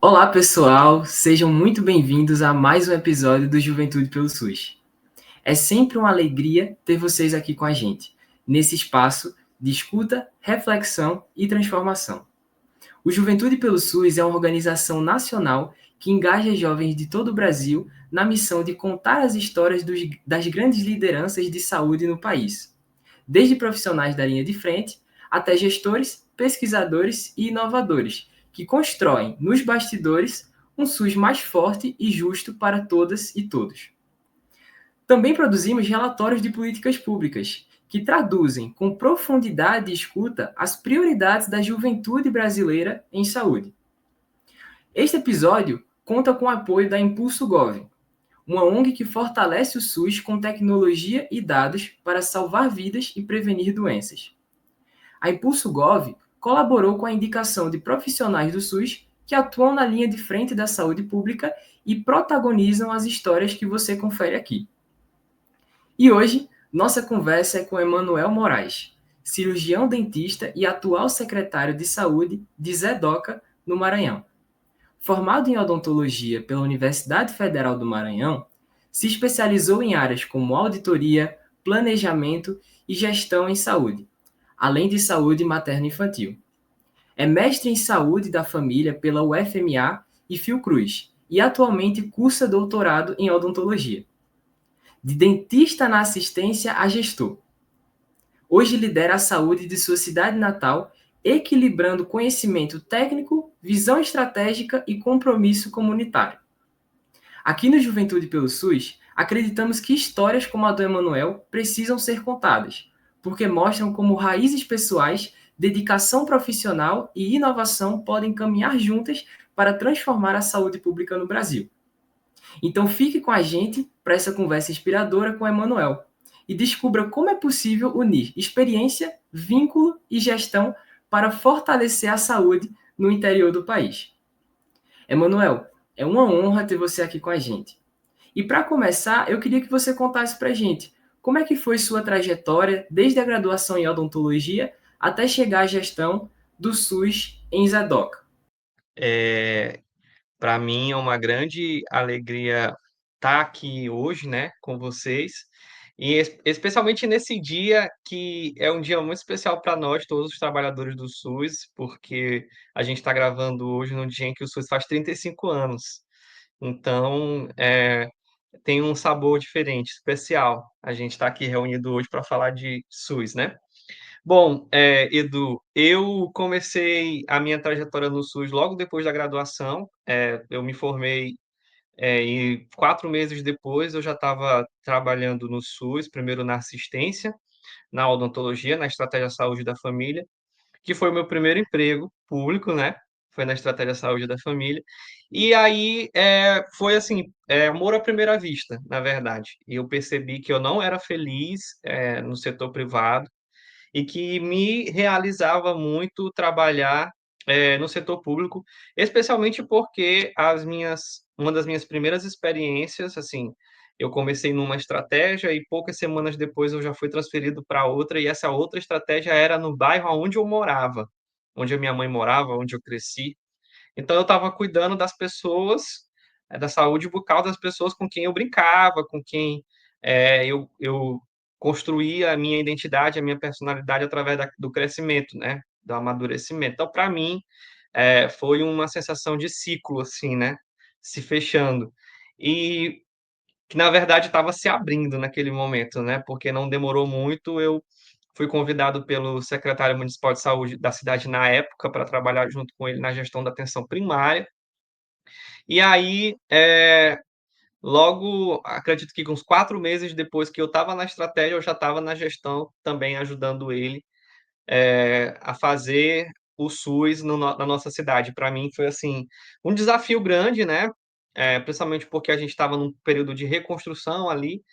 Olá, pessoal! Sejam muito bem-vindos a mais um episódio do Juventude pelo SUS. É sempre uma alegria ter vocês aqui com a gente, nesse espaço de escuta, reflexão e transformação. O Juventude pelo SUS é uma organização nacional que engaja jovens de todo o Brasil na missão de contar as histórias das grandes lideranças de saúde no país, desde profissionais da linha de frente até gestores, pesquisadores e inovadores, que constroem, nos bastidores, um SUS mais forte e justo para todas e todos. Também produzimos relatórios de políticas públicas, que traduzem com profundidade e escuta as prioridades da juventude brasileira em saúde. Este episódio conta com o apoio da Impulso Gov, uma ONG que fortalece o SUS com tecnologia e dados para salvar vidas e prevenir doenças. A Impulso Gov colaborou com a indicação de profissionais do SUS que atuam na linha de frente da saúde pública e protagonizam as histórias que você confere aqui. E hoje, nossa conversa é com Emanuel Moraes, cirurgião dentista e atual secretário de saúde de Zedoca, no Maranhão. Formado em odontologia pela Universidade Federal do Maranhão, se especializou em áreas como auditoria, planejamento e gestão em saúde, além de saúde materno-infantil. É mestre em saúde da família pela UFMA e Fiocruz e atualmente cursa doutorado em odontologia. De dentista na assistência a gestor. Hoje lidera a saúde de sua cidade natal, equilibrando conhecimento técnico, visão estratégica e compromisso comunitário. Aqui no Juventude pelo SUS, acreditamos que histórias como a do Emanuel precisam ser contadas, porque mostram como raízes pessoais, dedicação profissional e inovação podem caminhar juntas para transformar a saúde pública no Brasil. Então fique com a gente para essa conversa inspiradora com o Emanuel e descubra como é possível unir experiência, vínculo e gestão para fortalecer a saúde no interior do país. Emanuel, é uma honra ter você aqui com a gente. E para começar, eu queria que você contasse para a gente como é que foi sua trajetória desde a graduação em odontologia até chegar à gestão do SUS em Zedoca. Para mim é uma grande alegria estar aqui hoje, né, com vocês, e especialmente nesse dia que é um dia muito especial para nós, todos os trabalhadores do SUS, porque a gente está gravando hoje no dia em que o SUS faz 35 anos. Então, tem um sabor diferente, especial. A gente está aqui reunido hoje para falar de SUS, né? Bom, Edu, eu comecei a minha trajetória no SUS logo depois da graduação. Eu me formei, e 4 meses depois eu já estava trabalhando no SUS, primeiro na assistência, na odontologia, na estratégia saúde da família, que foi o meu primeiro emprego público, né? Foi na estratégia saúde da família. E aí foi assim, amor à primeira vista, na verdade. E eu percebi que eu não era feliz, no setor privado e que me realizava muito trabalhar no setor público, especialmente porque uma das minhas primeiras experiências, assim, eu comecei numa estratégia e poucas semanas depois eu já fui transferido para outra, e essa outra estratégia era no bairro onde eu morava, onde a minha mãe morava, onde eu cresci. Então eu estava cuidando das pessoas, da saúde bucal das pessoas com quem eu brincava, com quem eu construía a minha identidade, a minha personalidade através do crescimento, né? Do amadurecimento. Então, para mim, foi uma sensação de ciclo, assim, né? Se fechando. E que, na verdade, estava se abrindo naquele momento, né? Porque não demorou muito, eu fui convidado pelo secretário municipal de saúde da cidade na época para trabalhar junto com ele na gestão da atenção primária. E aí, logo, acredito que uns 4 meses depois que eu estava na estratégia, eu já estava na gestão também ajudando ele a fazer o SUS na nossa cidade. Para mim foi assim um desafio grande, né? Principalmente porque a gente estava num período de reconstrução ali,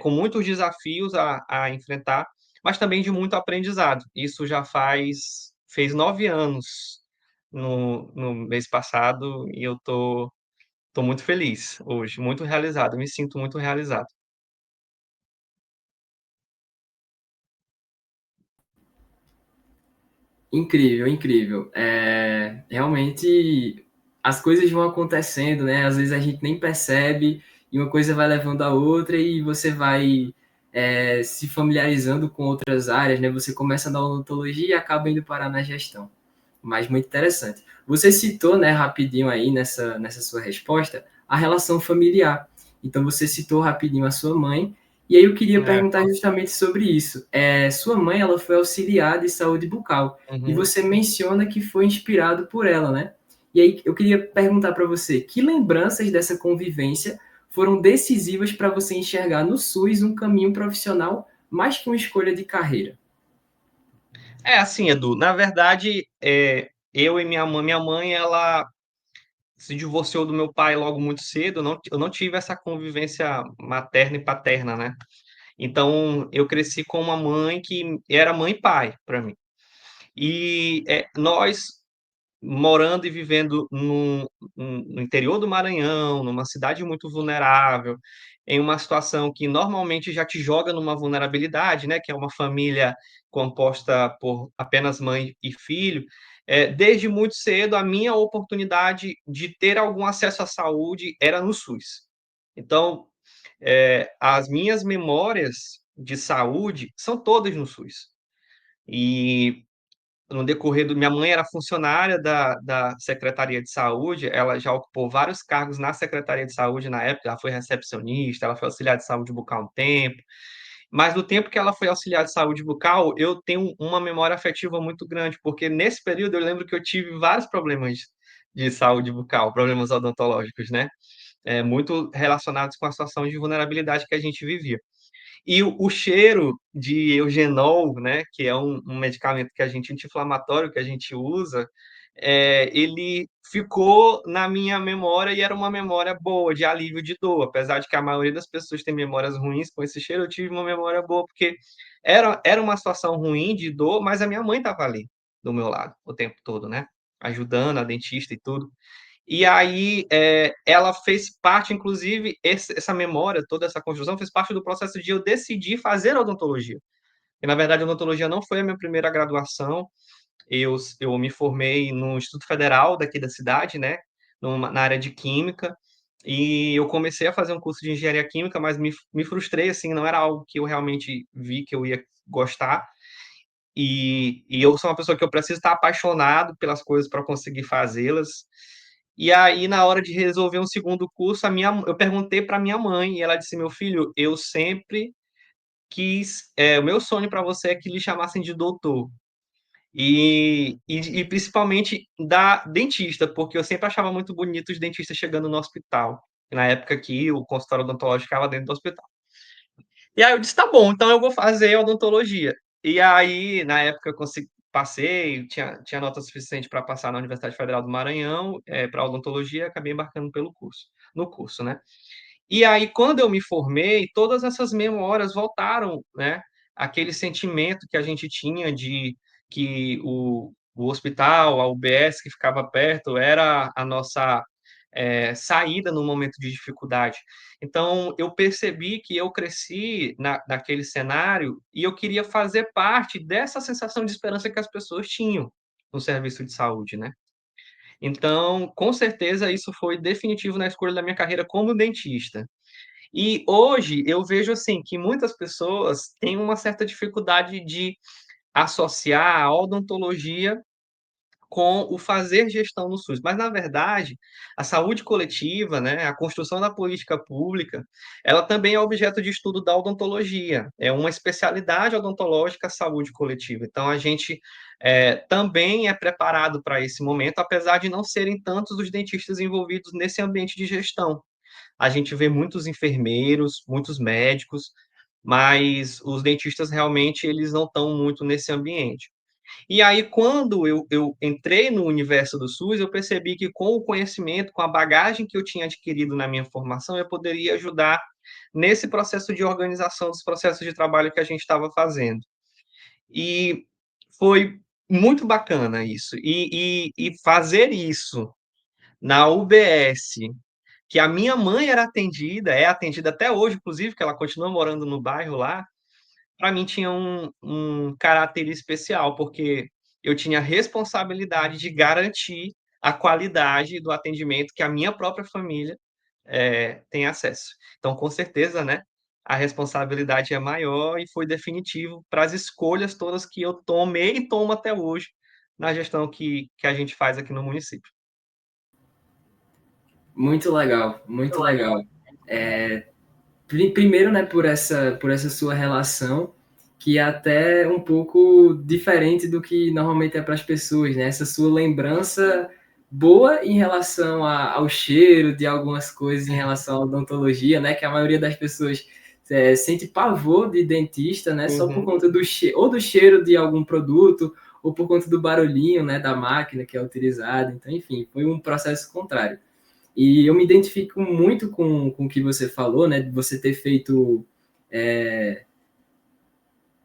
com muitos desafios a enfrentar, mas também de muito aprendizado. Isso já fez 9 anos no mês passado e eu tô muito feliz hoje, muito realizado, me sinto muito realizado. Incrível, incrível. Realmente as coisas vão acontecendo, né? Às vezes a gente nem percebe e uma coisa vai levando a outra e você vai se familiarizando com outras áreas, né? Você começa na odontologia e acaba indo parar na gestão. Mas muito interessante. Você citou, né, rapidinho aí nessa sua resposta, a relação familiar. Então você citou rapidinho a sua mãe, e aí eu queria É. perguntar justamente sobre isso. Sua mãe, ela foi auxiliar de saúde bucal, e Uhum. você menciona que foi inspirado por ela, né? E aí eu queria perguntar para você, que lembranças dessa convivência foram decisivas para você enxergar no SUS um caminho profissional mais que uma escolha de carreira? É assim, Edu, na verdade, eu e minha mãe, ela se divorciou do meu pai logo muito cedo, eu não tive essa convivência materna e paterna, né? Então, eu cresci com uma mãe que era mãe e pai para mim. E nós, morando e vivendo no interior do Maranhão, numa cidade muito vulnerável, em uma situação que normalmente já te joga numa vulnerabilidade, né, que é uma família composta por apenas mãe e filho, desde muito cedo a minha oportunidade de ter algum acesso à saúde era no SUS. Então, as minhas memórias de saúde são todas no SUS. E no decorrer do minha mãe era funcionária da Secretaria de Saúde, ela já ocupou vários cargos na Secretaria de Saúde na época, ela foi recepcionista, ela foi auxiliar de saúde bucal um tempo, mas do tempo que ela foi auxiliar de saúde bucal, eu tenho uma memória afetiva muito grande, porque nesse período eu lembro que eu tive vários problemas de saúde bucal, problemas odontológicos, né? Muito relacionados com a situação de vulnerabilidade que a gente vivia. E o cheiro de eugenol, né, que é um medicamento que a gente anti-inflamatório que a gente usa, ele ficou na minha memória e era uma memória boa, de alívio de dor. Apesar de que a maioria das pessoas tem memórias ruins com esse cheiro, eu tive uma memória boa, porque era uma situação ruim de dor, mas a minha mãe estava ali do meu lado o tempo todo, né? Ajudando a dentista e tudo. E aí, ela fez parte, inclusive, essa memória, toda essa construção, fez parte do processo de eu decidir fazer odontologia. E, na verdade, a odontologia não foi a minha primeira graduação. Eu me formei no Instituto Federal daqui da cidade, né, na área de Química, e eu comecei a fazer um curso de Engenharia Química, mas me frustrei, assim, não era algo que eu realmente vi que eu ia gostar. E eu sou uma pessoa que eu preciso estar apaixonado pelas coisas para conseguir fazê-las. E aí, na hora de resolver um segundo curso, eu perguntei para minha mãe, e ela disse: Meu filho, eu sempre quis. O meu sonho para você é que lhe chamassem de doutor. E principalmente da dentista, porque eu sempre achava muito bonito os dentistas chegando no hospital. Na época que o consultório odontológico ficava dentro do hospital. E aí eu disse, tá bom, então eu vou fazer odontologia. E aí, na época, eu passei, tinha nota suficiente para passar na Universidade Federal do Maranhão, para odontologia, acabei embarcando no curso, né? E aí, quando eu me formei, todas essas memórias voltaram, né? Aquele sentimento que a gente tinha de que o hospital, a UBS que ficava perto, era a nossa saída no momento de dificuldade. Então, eu percebi que eu cresci naquele cenário e eu queria fazer parte dessa sensação de esperança que as pessoas tinham no serviço de saúde, né? Então, com certeza, isso foi definitivo na escolha da minha carreira como dentista. E hoje eu vejo assim que muitas pessoas têm uma certa dificuldade de associar a odontologia com o fazer gestão no SUS. Mas, na verdade, a saúde coletiva, né, a construção da política pública, ela também é objeto de estudo da odontologia. É uma especialidade odontológica a saúde coletiva. Então, a gente também é preparado para esse momento, apesar de não serem tantos os dentistas envolvidos nesse ambiente de gestão. A gente vê muitos enfermeiros, muitos médicos, mas os dentistas realmente eles não estão muito nesse ambiente. E aí, quando eu entrei no universo do SUS, eu percebi que com o conhecimento, com a bagagem que eu tinha adquirido na minha formação, eu poderia ajudar nesse processo de organização dos processos de trabalho que a gente estava fazendo. E foi muito bacana isso. E fazer isso na UBS, que a minha mãe era atendida, é atendida até hoje, inclusive, que ela continua morando no bairro lá, para mim tinha um caráter especial, porque eu tinha a responsabilidade de garantir a qualidade do atendimento que a minha própria família tem acesso. Então, com certeza, né, a responsabilidade é maior e foi definitivo para as escolhas todas que eu tomei e tomo até hoje na gestão que a gente faz aqui no município. Muito legal, muito legal. Primeiro, né, por essa sua relação, que é até um pouco diferente do que normalmente é para as pessoas, né? Essa sua lembrança boa em relação ao cheiro de algumas coisas em relação à odontologia, né? Que a maioria das pessoas sente pavor de dentista, né? Só por Uhum. conta do cheiro, ou do cheiro de algum produto, ou por conta do barulhinho, né, da máquina que é utilizada. Então, enfim, foi um processo contrário. E eu me identifico muito com o que você falou, né? De você ter feito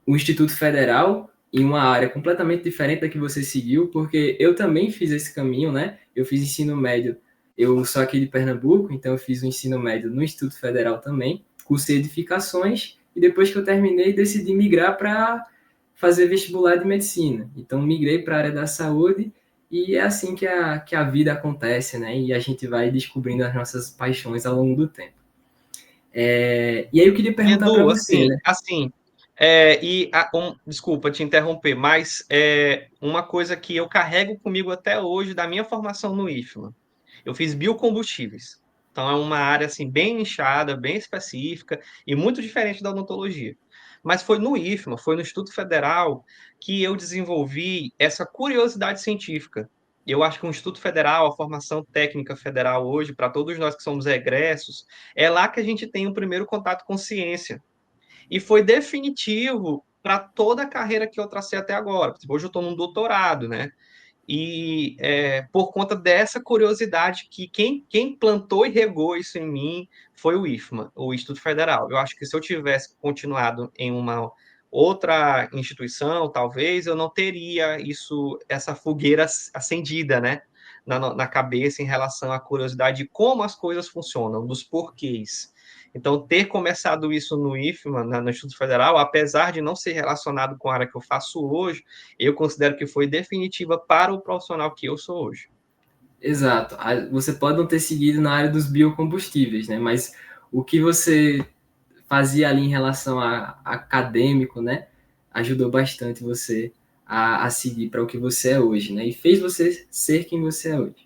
o Instituto Federal em uma área completamente diferente da que você seguiu, porque eu também fiz esse caminho, né? Eu fiz ensino médio, eu sou aqui de Pernambuco, então eu fiz o ensino médio no Instituto Federal também, cursei edificações, e depois que eu terminei, decidi migrar para fazer vestibular de medicina. Então, migrei para a área da saúde, e é assim que a vida acontece, né? E a gente vai descobrindo as nossas paixões ao longo do tempo. E aí eu queria perguntar para Edu, você, né? desculpa te interromper, mas uma coisa que eu carrego comigo até hoje da minha formação no IFMA. Eu fiz biocombustíveis. Então é uma área assim bem nichada, bem específica e muito diferente da odontologia. Mas foi no IFMA, foi no Instituto Federal que eu desenvolvi essa curiosidade científica. Eu acho que o Instituto Federal, a formação técnica federal hoje, para todos nós que somos egressos, é lá que a gente tem o primeiro contato com ciência. E foi definitivo para toda a carreira que eu tracei até agora. Hoje eu estou num doutorado, né? E por conta dessa curiosidade que quem plantou e regou isso em mim foi o IFMA, o Instituto Federal. Eu acho que se eu tivesse continuado em uma outra instituição, talvez eu não teria essa fogueira acendida, né, na cabeça em relação à curiosidade de como as coisas funcionam, dos porquês. Então, ter começado isso no IFMA, no Instituto Federal, apesar de não ser relacionado com a área que eu faço hoje, eu considero que foi definitiva para o profissional que eu sou hoje. Exato. Você pode não ter seguido na área dos biocombustíveis, né? Mas o que você fazia ali em relação a acadêmico, né? Ajudou bastante você a seguir para o que você é hoje, né? E fez você ser quem você é hoje.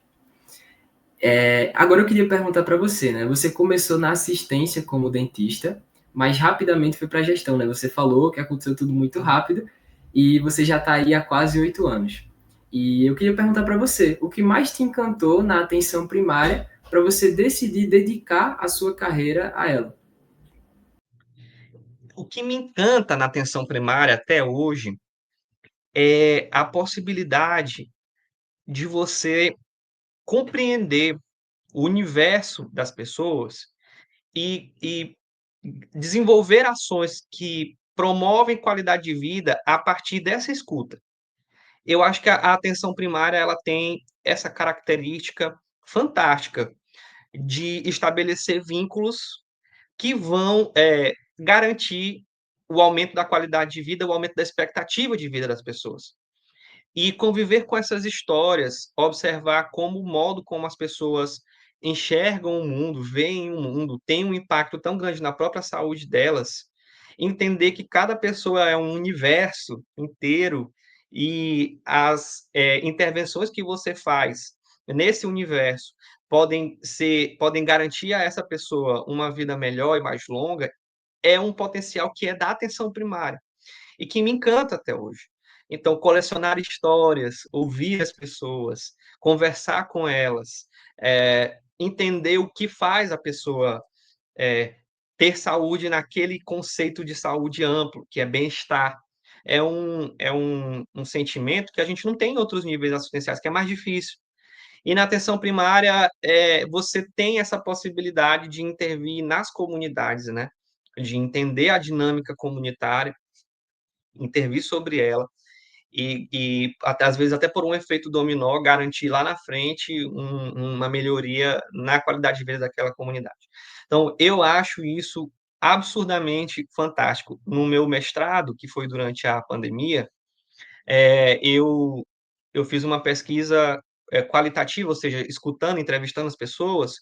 Agora eu queria perguntar para você, né? Você começou na assistência como dentista, mas rapidamente foi para a gestão, né? Você falou que aconteceu tudo muito rápido e você já está aí há quase 8 anos. E eu queria perguntar para você, o que mais te encantou na atenção primária para você decidir dedicar a sua carreira a ela? O que me encanta na atenção primária até hoje é a possibilidade de você compreender o universo das pessoas e desenvolver ações que promovem qualidade de vida a partir dessa escuta. Eu acho que a atenção primária ela tem essa característica fantástica de estabelecer vínculos que vão garantir o aumento da qualidade de vida, o aumento da expectativa de vida das pessoas. E conviver com essas histórias, observar como o modo como as pessoas enxergam o mundo, veem o mundo, tem um impacto tão grande na própria saúde delas, entender que cada pessoa é um universo inteiro e as intervenções que você faz nesse universo podem garantir a essa pessoa uma vida melhor e mais longa, é um potencial que é da atenção primária e que me encanta até hoje. Então, colecionar histórias, ouvir as pessoas, conversar com elas, entender o que faz a pessoa é, ter saúde naquele conceito de saúde amplo, que é bem-estar. É um sentimento que a gente não tem em outros níveis assistenciais, que é mais difícil. E na atenção primária, você tem essa possibilidade de intervir nas comunidades, né? De entender a dinâmica comunitária, intervir sobre ela até, às vezes até por um efeito dominó garantir lá na frente uma melhoria na qualidade de vida daquela comunidade. Então, eu acho isso absurdamente fantástico. No meu mestrado, que foi durante a pandemia, eu fiz uma pesquisa qualitativa, ou seja, escutando, entrevistando as pessoas,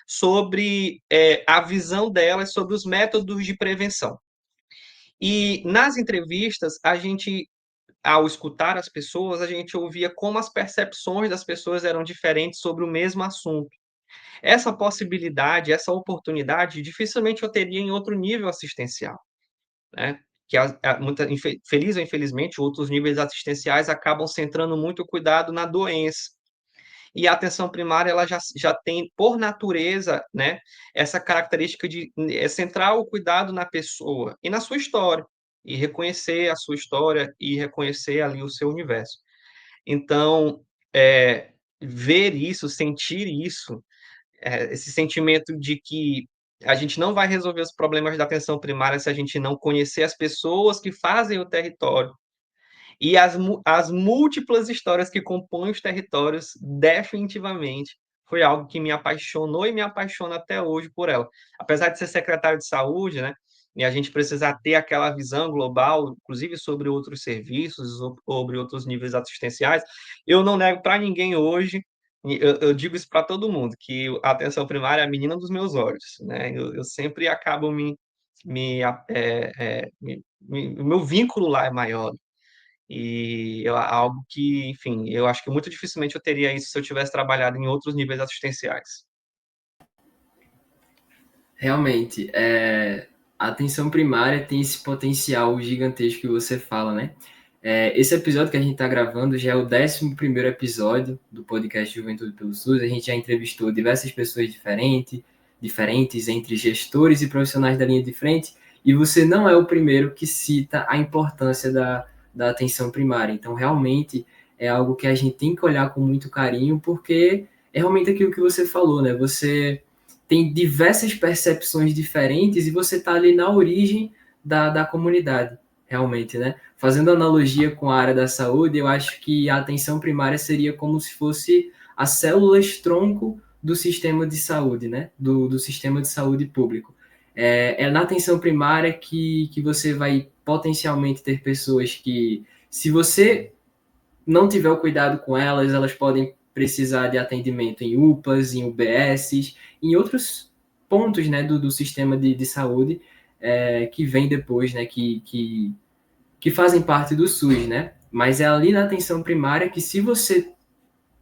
sobre a visão delas sobre os métodos de prevenção. E nas entrevistas, ao escutar as pessoas, a gente ouvia como as percepções das pessoas eram diferentes sobre o mesmo assunto. Essa possibilidade, essa oportunidade, dificilmente eu teria em outro nível assistencial, né? Que feliz ou infelizmente, outros níveis assistenciais acabam centrando muito o cuidado na doença. E a atenção primária, ela já tem, por natureza, né, essa característica de centrar o cuidado na pessoa e na sua história, e reconhecer a sua história e reconhecer ali o seu universo. Então, ver isso, sentir isso, esse sentimento de que a gente não vai resolver os problemas da atenção primária se a gente não conhecer as pessoas que fazem o território, e as múltiplas histórias que compõem os territórios, definitivamente, foi algo que me apaixonou e me apaixona até hoje por ela. Apesar de ser secretário de saúde, né, e a gente precisar ter aquela visão global, inclusive sobre outros serviços, sobre outros níveis assistenciais, eu não nego para ninguém hoje, eu digo isso para todo mundo, que a atenção primária é a menina dos meus olhos, né? Eu sempre acabo o meu vínculo lá é maior, e algo que, enfim, eu acho que muito dificilmente eu teria isso se eu tivesse trabalhado em outros níveis assistenciais. Realmente, a atenção primária tem esse potencial gigantesco que você fala, né? Esse episódio que a gente está gravando já é o 11º episódio do podcast Juventude pelo SUS. A gente já entrevistou diversas pessoas diferentes entre gestores e profissionais da linha de frente, e você não é o primeiro que cita a importância da atenção primária. Então, realmente, é algo que a gente tem que olhar com muito carinho, porque é realmente aquilo que você falou, né? Você tem diversas percepções diferentes e você está ali na origem da comunidade, realmente, né? Fazendo analogia com a área da saúde, eu acho que a atenção primária seria como se fosse as células-tronco do sistema de saúde, né? Do sistema de saúde público. É na atenção primária que você vai potencialmente ter pessoas que, se você não tiver o cuidado com elas, elas podem precisar de atendimento em UPAs, em UBSs, em outros pontos, né, do sistema de saúde, que vem depois, né, que fazem parte do SUS, né? Mas é ali na atenção primária que, se você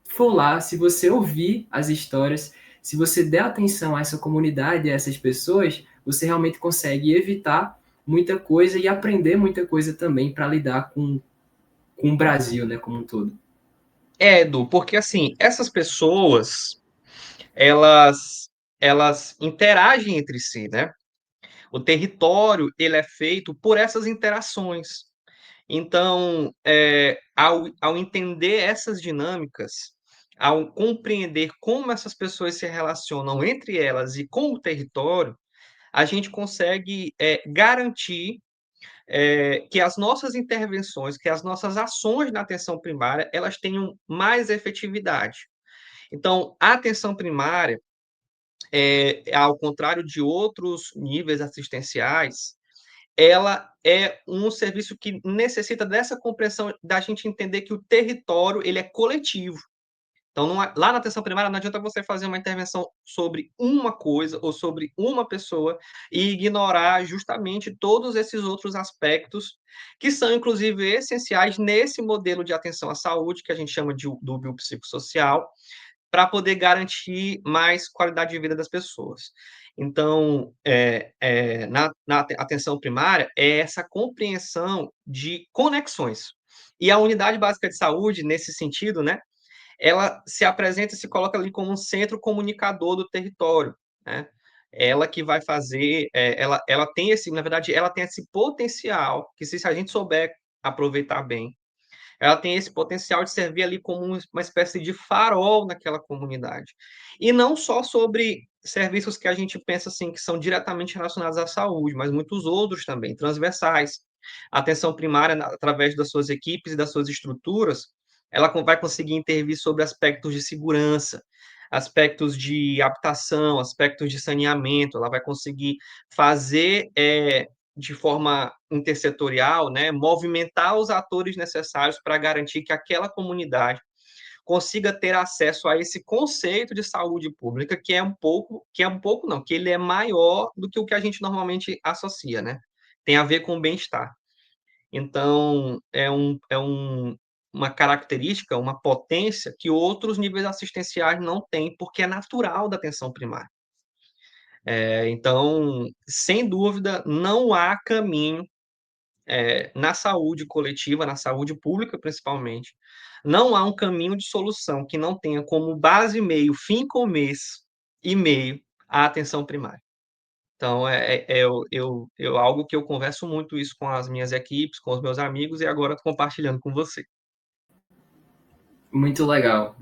for lá, se você ouvir as histórias, se você der atenção a essa comunidade, a essas pessoas, você realmente consegue evitar muita coisa e aprender muita coisa também para lidar com o Brasil, né, como um todo. Edu, porque assim, essas pessoas, elas, elas interagem entre si, né? O território, ele é feito por essas interações. Então, ao entender essas dinâmicas, ao compreender como essas pessoas se relacionam entre elas e com o território, a gente consegue garantir que as nossas intervenções, que as nossas ações na atenção primária, elas tenham mais efetividade. Então, a atenção primária, ao contrário de outros níveis assistenciais, ela é um serviço que necessita dessa compreensão, da gente entender que o território ele é coletivo. Então, lá na atenção primária, não adianta você fazer uma intervenção sobre uma coisa ou sobre uma pessoa e ignorar justamente todos esses outros aspectos que são, inclusive, essenciais nesse modelo de atenção à saúde, que a gente chama do biopsicossocial, para poder garantir mais qualidade de vida das pessoas. Então, na atenção primária, é essa compreensão de conexões. E a unidade básica de saúde, nesse sentido, né, ela se apresenta e se coloca ali como um centro comunicador do território, né? Ela que vai fazer, ela tem esse, na verdade, ela tem esse potencial que, se a gente souber aproveitar bem, ela tem esse potencial de servir ali como uma espécie de farol naquela comunidade. E não só sobre serviços que a gente pensa assim que são diretamente relacionados à saúde, mas muitos outros também, transversais. A atenção primária, através das suas equipes e das suas estruturas, ela vai conseguir intervir sobre aspectos de segurança, aspectos de habitação, aspectos de saneamento, ela vai conseguir fazer de forma intersetorial, né, movimentar os atores necessários para garantir que aquela comunidade consiga ter acesso a esse conceito de saúde pública que ele é maior do que o que a gente normalmente associa, né? Tem a ver com o bem-estar. Então, uma característica, uma potência que outros níveis assistenciais não têm, porque é natural da atenção primária. Então, sem dúvida, não há caminho na saúde coletiva, na saúde pública principalmente, não há um caminho de solução que não tenha como base e meio, fim com mês e meio, a atenção primária. Então, algo que eu converso muito isso com as minhas equipes, com os meus amigos, e agora compartilhando com você. Muito legal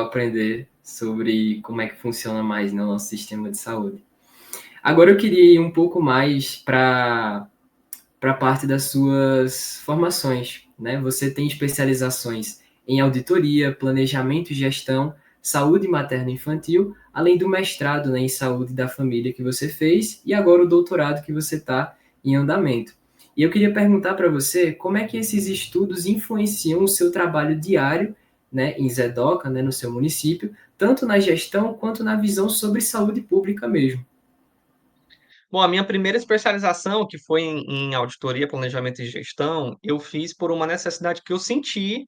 aprender sobre como é que funciona mais no nosso sistema de saúde. Agora eu queria ir um pouco mais para a parte das suas formações, né? Você tem especializações em auditoria, planejamento e gestão, saúde materno-infantil, além do mestrado, né, em saúde da família que você fez e agora o doutorado que você está em andamento. E eu queria perguntar para você como é que esses estudos influenciam o seu trabalho diário, né, em Zedoca, né, no seu município, tanto na gestão quanto na visão sobre saúde pública mesmo. Bom, a minha primeira especialização, que foi em auditoria, planejamento e gestão, eu fiz por uma necessidade que eu senti,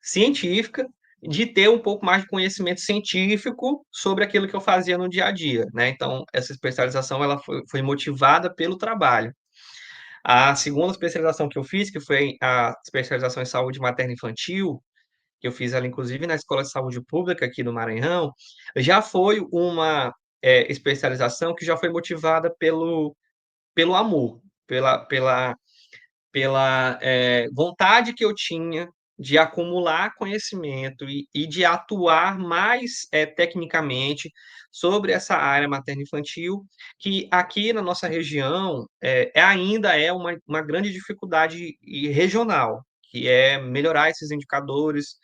científica, de ter um pouco mais de conhecimento científico sobre aquilo que eu fazia no dia a dia, né? Então, essa especialização ela foi motivada pelo trabalho. A segunda especialização que eu fiz, que foi a especialização em saúde materno-infantil, que eu fiz ela, inclusive, na Escola de Saúde Pública aqui do Maranhão, já foi uma especialização que já foi motivada pelo amor, pela vontade que eu tinha de acumular conhecimento e de atuar mais tecnicamente sobre essa área materno-infantil, que aqui na nossa região ainda é uma grande dificuldade regional, que é melhorar esses indicadores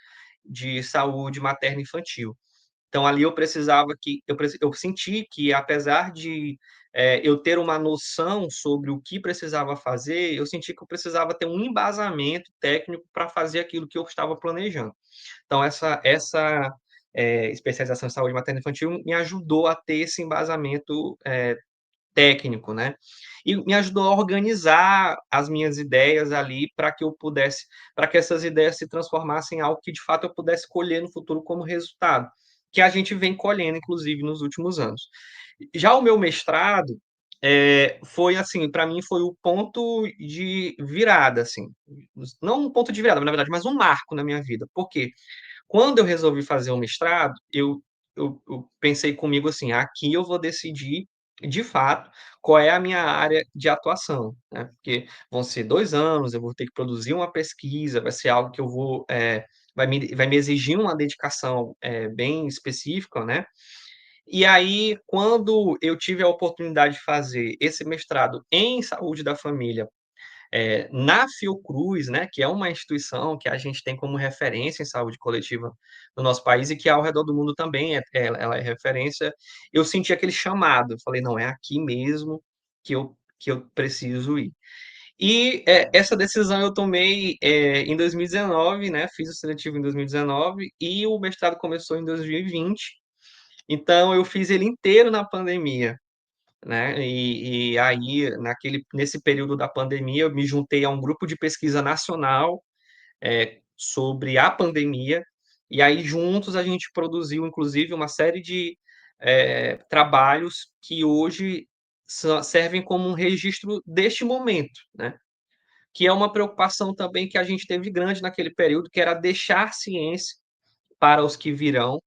de saúde materno-infantil. Então, ali eu senti que, apesar de eu ter uma noção sobre o que precisava fazer, eu senti que eu precisava ter um embasamento técnico para fazer aquilo que eu estava planejando. Então, essa especialização em saúde materno-infantil me ajudou a ter esse embasamento técnico, né? E me ajudou a organizar as minhas ideias ali para que essas ideias se transformassem em algo que de fato eu pudesse colher no futuro como resultado, que a gente vem colhendo, inclusive, nos últimos anos. Já o meu mestrado foi assim, para mim foi o ponto de virada, assim, não um ponto de virada, na verdade, mas um marco na minha vida. Por quê? Quando eu resolvi fazer o mestrado, eu pensei comigo assim, aqui eu vou decidir, de fato, qual é a minha área de atuação, né? Porque vão ser 2 anos, eu vou ter que produzir uma pesquisa, vai ser algo que eu vai me exigir uma dedicação bem específica, né? E aí, quando eu tive a oportunidade de fazer esse mestrado em saúde da família na Fiocruz, né, que é uma instituição que a gente tem como referência em saúde coletiva no nosso país e que ao redor do mundo também ela é referência, eu senti aquele chamado. Eu falei, não, é aqui mesmo que eu preciso ir. E essa decisão eu tomei em 2019, né, fiz o seletivo em 2019 e o mestrado começou em 2020. Então, eu fiz ele inteiro na pandemia, né? E aí, nesse período da pandemia, eu me juntei a um grupo de pesquisa nacional sobre a pandemia, e aí juntos a gente produziu, inclusive, uma série de trabalhos que hoje servem como um registro deste momento, né? Que é uma preocupação também que a gente teve grande naquele período, que era deixar ciência para os que virão,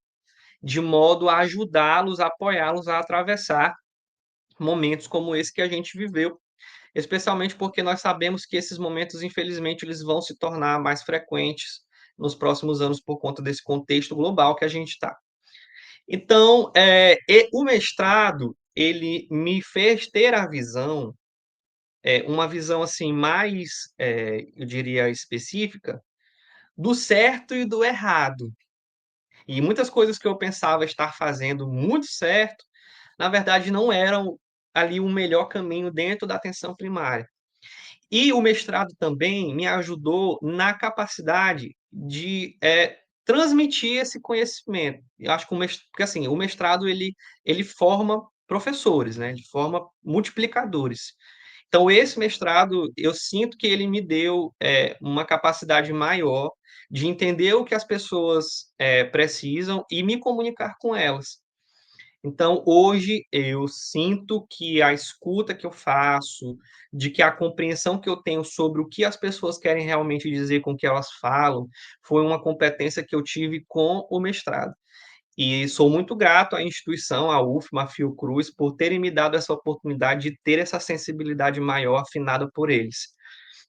de modo a ajudá-los, a apoiá-los a atravessar momentos como esse que a gente viveu, especialmente porque nós sabemos que esses momentos, infelizmente, eles vão se tornar mais frequentes nos próximos anos por conta desse contexto global que a gente está. Então, o mestrado, ele me fez ter a visão, uma visão assim mais, eu diria, específica, do certo e do errado. E muitas coisas que eu pensava estar fazendo muito certo, na verdade, não eram ali o melhor caminho dentro da atenção primária. E o mestrado também me ajudou na capacidade de transmitir esse conhecimento. Eu acho que porque assim, o mestrado ele forma professores, né? Ele forma multiplicadores. Então, esse mestrado, eu sinto que ele me deu uma capacidade maior de entender o que as pessoas precisam e me comunicar com elas. Então, hoje, eu sinto que a escuta que eu faço, de que a compreensão que eu tenho sobre o que as pessoas querem realmente dizer com o que elas falam, foi uma competência que eu tive com o mestrado. E sou muito grato à instituição, à UFMA, à Fiocruz, por terem me dado essa oportunidade de ter essa sensibilidade maior afinada por eles.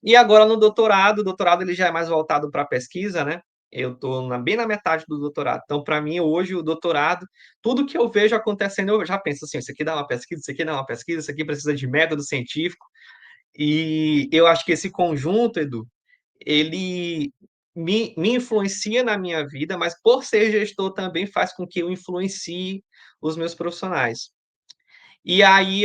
E agora no doutorado, o doutorado ele já é mais voltado para a pesquisa, né? Eu estou bem na metade do doutorado. Então, para mim, hoje, o doutorado, tudo que eu vejo acontecendo, eu já penso assim: isso aqui dá uma pesquisa, isso aqui dá uma pesquisa, isso aqui precisa de método científico. E eu acho que esse conjunto, Edu, ele me influencia na minha vida, mas por ser gestor também faz com que eu influencie os meus profissionais. E aí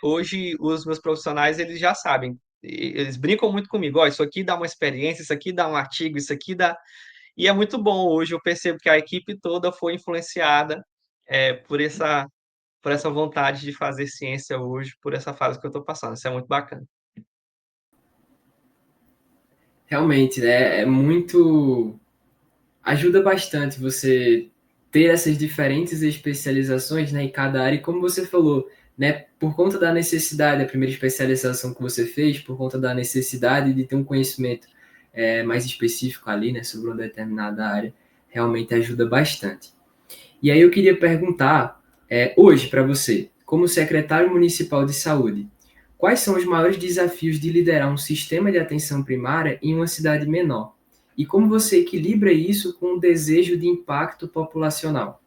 hoje os meus profissionais eles já sabem, eles brincam muito comigo, ó, isso aqui dá uma experiência, isso aqui dá um artigo, isso aqui dá. E é muito bom. Hoje eu percebo que a equipe toda foi influenciada por essa vontade de fazer ciência hoje, por essa fase que eu estou passando. Isso é muito bacana. Realmente, né? É muito. Ajuda bastante você ter essas diferentes especializações, né, em cada área, e como você falou, né, por conta da necessidade, a primeira especialização que você fez, por conta da necessidade de ter um conhecimento mais específico ali, né, sobre uma determinada área, realmente ajuda bastante. E aí eu queria perguntar, hoje, para você, como secretário municipal de saúde, quais são os maiores desafios de liderar um sistema de atenção primária em uma cidade menor? E como você equilibra isso com o desejo de impacto populacional?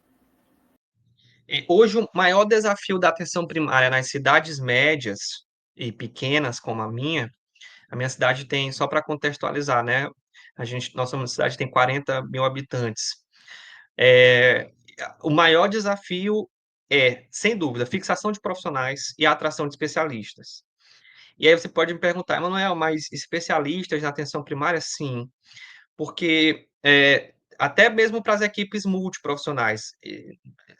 Hoje, o maior desafio da atenção primária nas cidades médias e pequenas, como a minha cidade tem, só para contextualizar, né? Nossa cidade tem 40 mil habitantes. É, o maior desafio é, sem dúvida, fixação de profissionais e a atração de especialistas. E aí você pode me perguntar, Manuel, mas especialistas na atenção primária? Sim, porque até mesmo para as equipes multiprofissionais,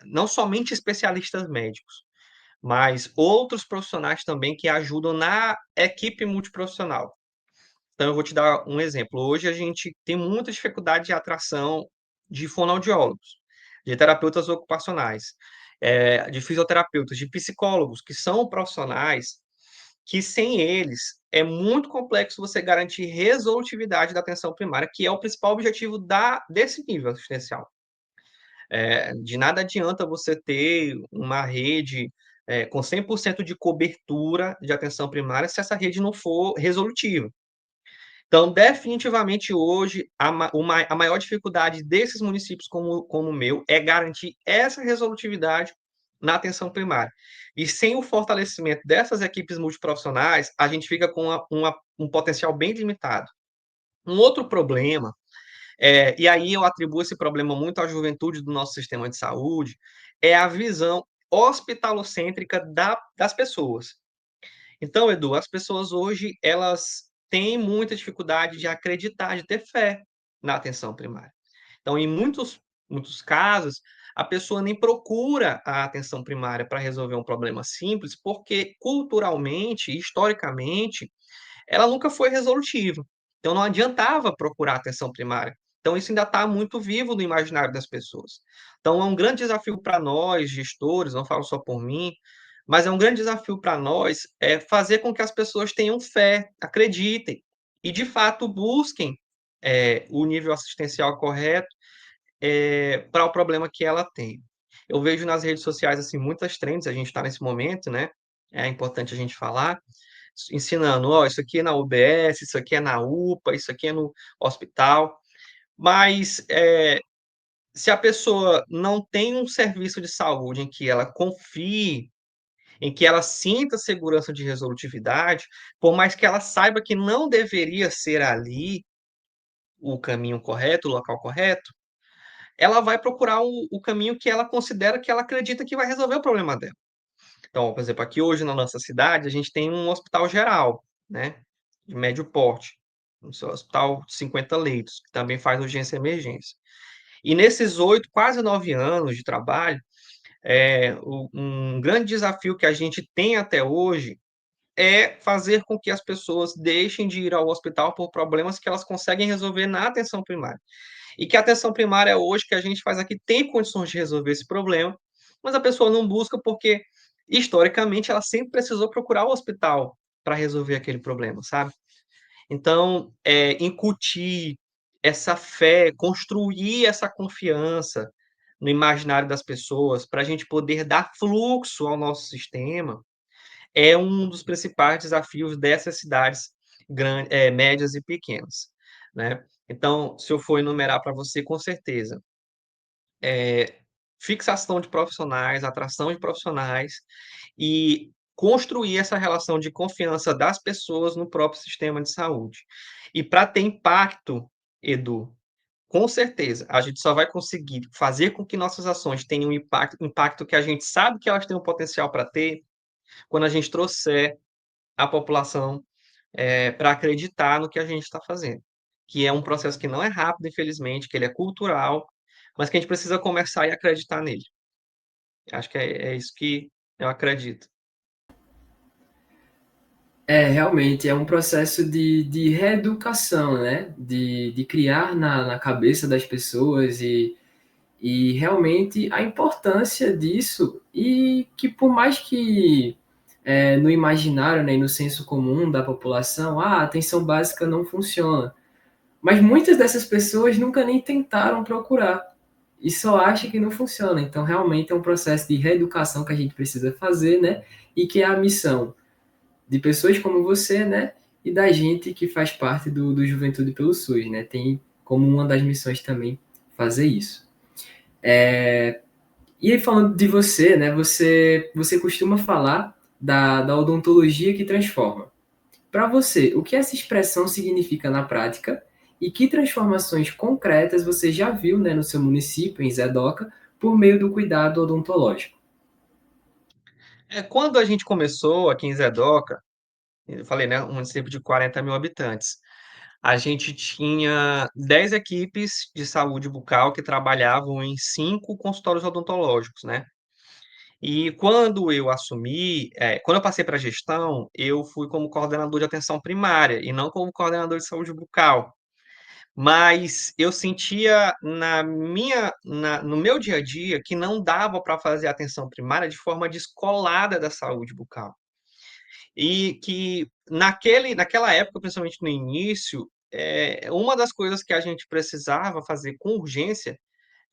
não somente especialistas médicos, mas outros profissionais também que ajudam na equipe multiprofissional. Então, eu vou te dar um exemplo. Hoje a gente tem muita dificuldade de atração de fonoaudiólogos, de terapeutas ocupacionais, de fisioterapeutas, de psicólogos, que são profissionais que, sem eles, é muito complexo você garantir resolutividade da atenção primária, que é o principal objetivo desse nível assistencial. De nada adianta você ter uma rede com 100% de cobertura de atenção primária se essa rede não for resolutiva. Então, definitivamente hoje, a maior dificuldade desses municípios como o meu é garantir essa resolutividade na atenção primária. E sem o fortalecimento dessas equipes multiprofissionais, a gente fica com um potencial bem limitado. Um outro problema, e aí eu atribuo esse problema muito à juventude do nosso sistema de saúde, é a visão hospitalocêntrica das pessoas. Então, Edu, as pessoas hoje, elas têm muita dificuldade de acreditar, de ter fé na atenção primária. Então, em muitos casos, a pessoa nem procura a atenção primária para resolver um problema simples, porque culturalmente, historicamente, ela nunca foi resolutiva. Então, não adiantava procurar atenção primária. Então, isso ainda está muito vivo no imaginário das pessoas. Então, é um grande desafio para nós, gestores, não falo só por mim, mas é um grande desafio para nós fazer com que as pessoas tenham fé, acreditem e, de fato, busquem o nível assistencial correto para o problema que ela tem. Eu vejo nas redes sociais assim muitas trends, a gente está nesse momento, né? É importante a gente falar, ensinando, ó, isso aqui é na UBS, isso aqui é na UPA, isso aqui é no hospital, mas se a pessoa não tem um serviço de saúde em que ela confie, em que ela sinta segurança de resolutividade, por mais que ela saiba que não deveria ser ali o caminho correto, o local correto, ela vai procurar o caminho que ela considera que ela acredita que vai resolver o problema dela. Então, por exemplo, aqui hoje na nossa cidade, a gente tem um hospital geral, né, de médio porte. um hospital de 50 leitos, que também faz urgência e emergência. E nesses 8, quase 9 anos de trabalho, um grande desafio que a gente tem até hoje é fazer com que as pessoas deixem de ir ao hospital por problemas que elas conseguem resolver na atenção primária. E que a atenção primária hoje, que a gente faz aqui, tem condições de resolver esse problema, mas a pessoa não busca porque, historicamente, ela sempre precisou procurar o hospital para resolver aquele problema, sabe? Então, incutir essa fé, construir essa confiança no imaginário das pessoas, para a gente poder dar fluxo ao nosso sistema, é um dos principais desafios dessas cidades médias e pequenas, né? Então, se eu for enumerar para você, com certeza, fixação de profissionais, atração de profissionais e construir essa relação de confiança das pessoas no próprio sistema de saúde. E para ter impacto, Edu, com certeza, a gente só vai conseguir fazer com que nossas ações tenham impacto que a gente sabe que elas têm o potencial para ter, quando a gente trouxer a população para acreditar no que a gente está fazendo. Que é um processo que não é rápido, infelizmente, que ele é cultural, mas que a gente precisa começar e acreditar nele. Acho que é isso que eu acredito. Realmente é um processo de reeducação, né? De criar na cabeça das pessoas e realmente a importância disso e que por mais que no imaginário, né, e no senso comum da população, a atenção básica não funciona. Mas muitas dessas pessoas nunca nem tentaram procurar e só acham que não funciona. Então, realmente é um processo de reeducação que a gente precisa fazer, né? E que é a missão de pessoas como você, né? E da gente que faz parte do Juventude pelo SUS, né? Tem como uma das missões também fazer isso. E aí, falando de você, né? Você costuma falar da odontologia que transforma. Para você, o que essa expressão significa na prática e que transformações concretas você já viu, né, no seu município, em Zedoca, por meio do cuidado odontológico? Quando a gente começou aqui em Zedoca, eu falei, né, um município de 40 mil habitantes, a gente tinha 10 equipes de saúde bucal que trabalhavam em 5 consultórios odontológicos, né? E quando eu assumi, quando eu passei para a gestão, eu fui como coordenador de atenção primária e não como coordenador de saúde bucal. Mas eu sentia no meu dia a dia que não dava para fazer atenção primária de forma descolada da saúde bucal. E que naquela época, principalmente no início, uma das coisas que a gente precisava fazer com urgência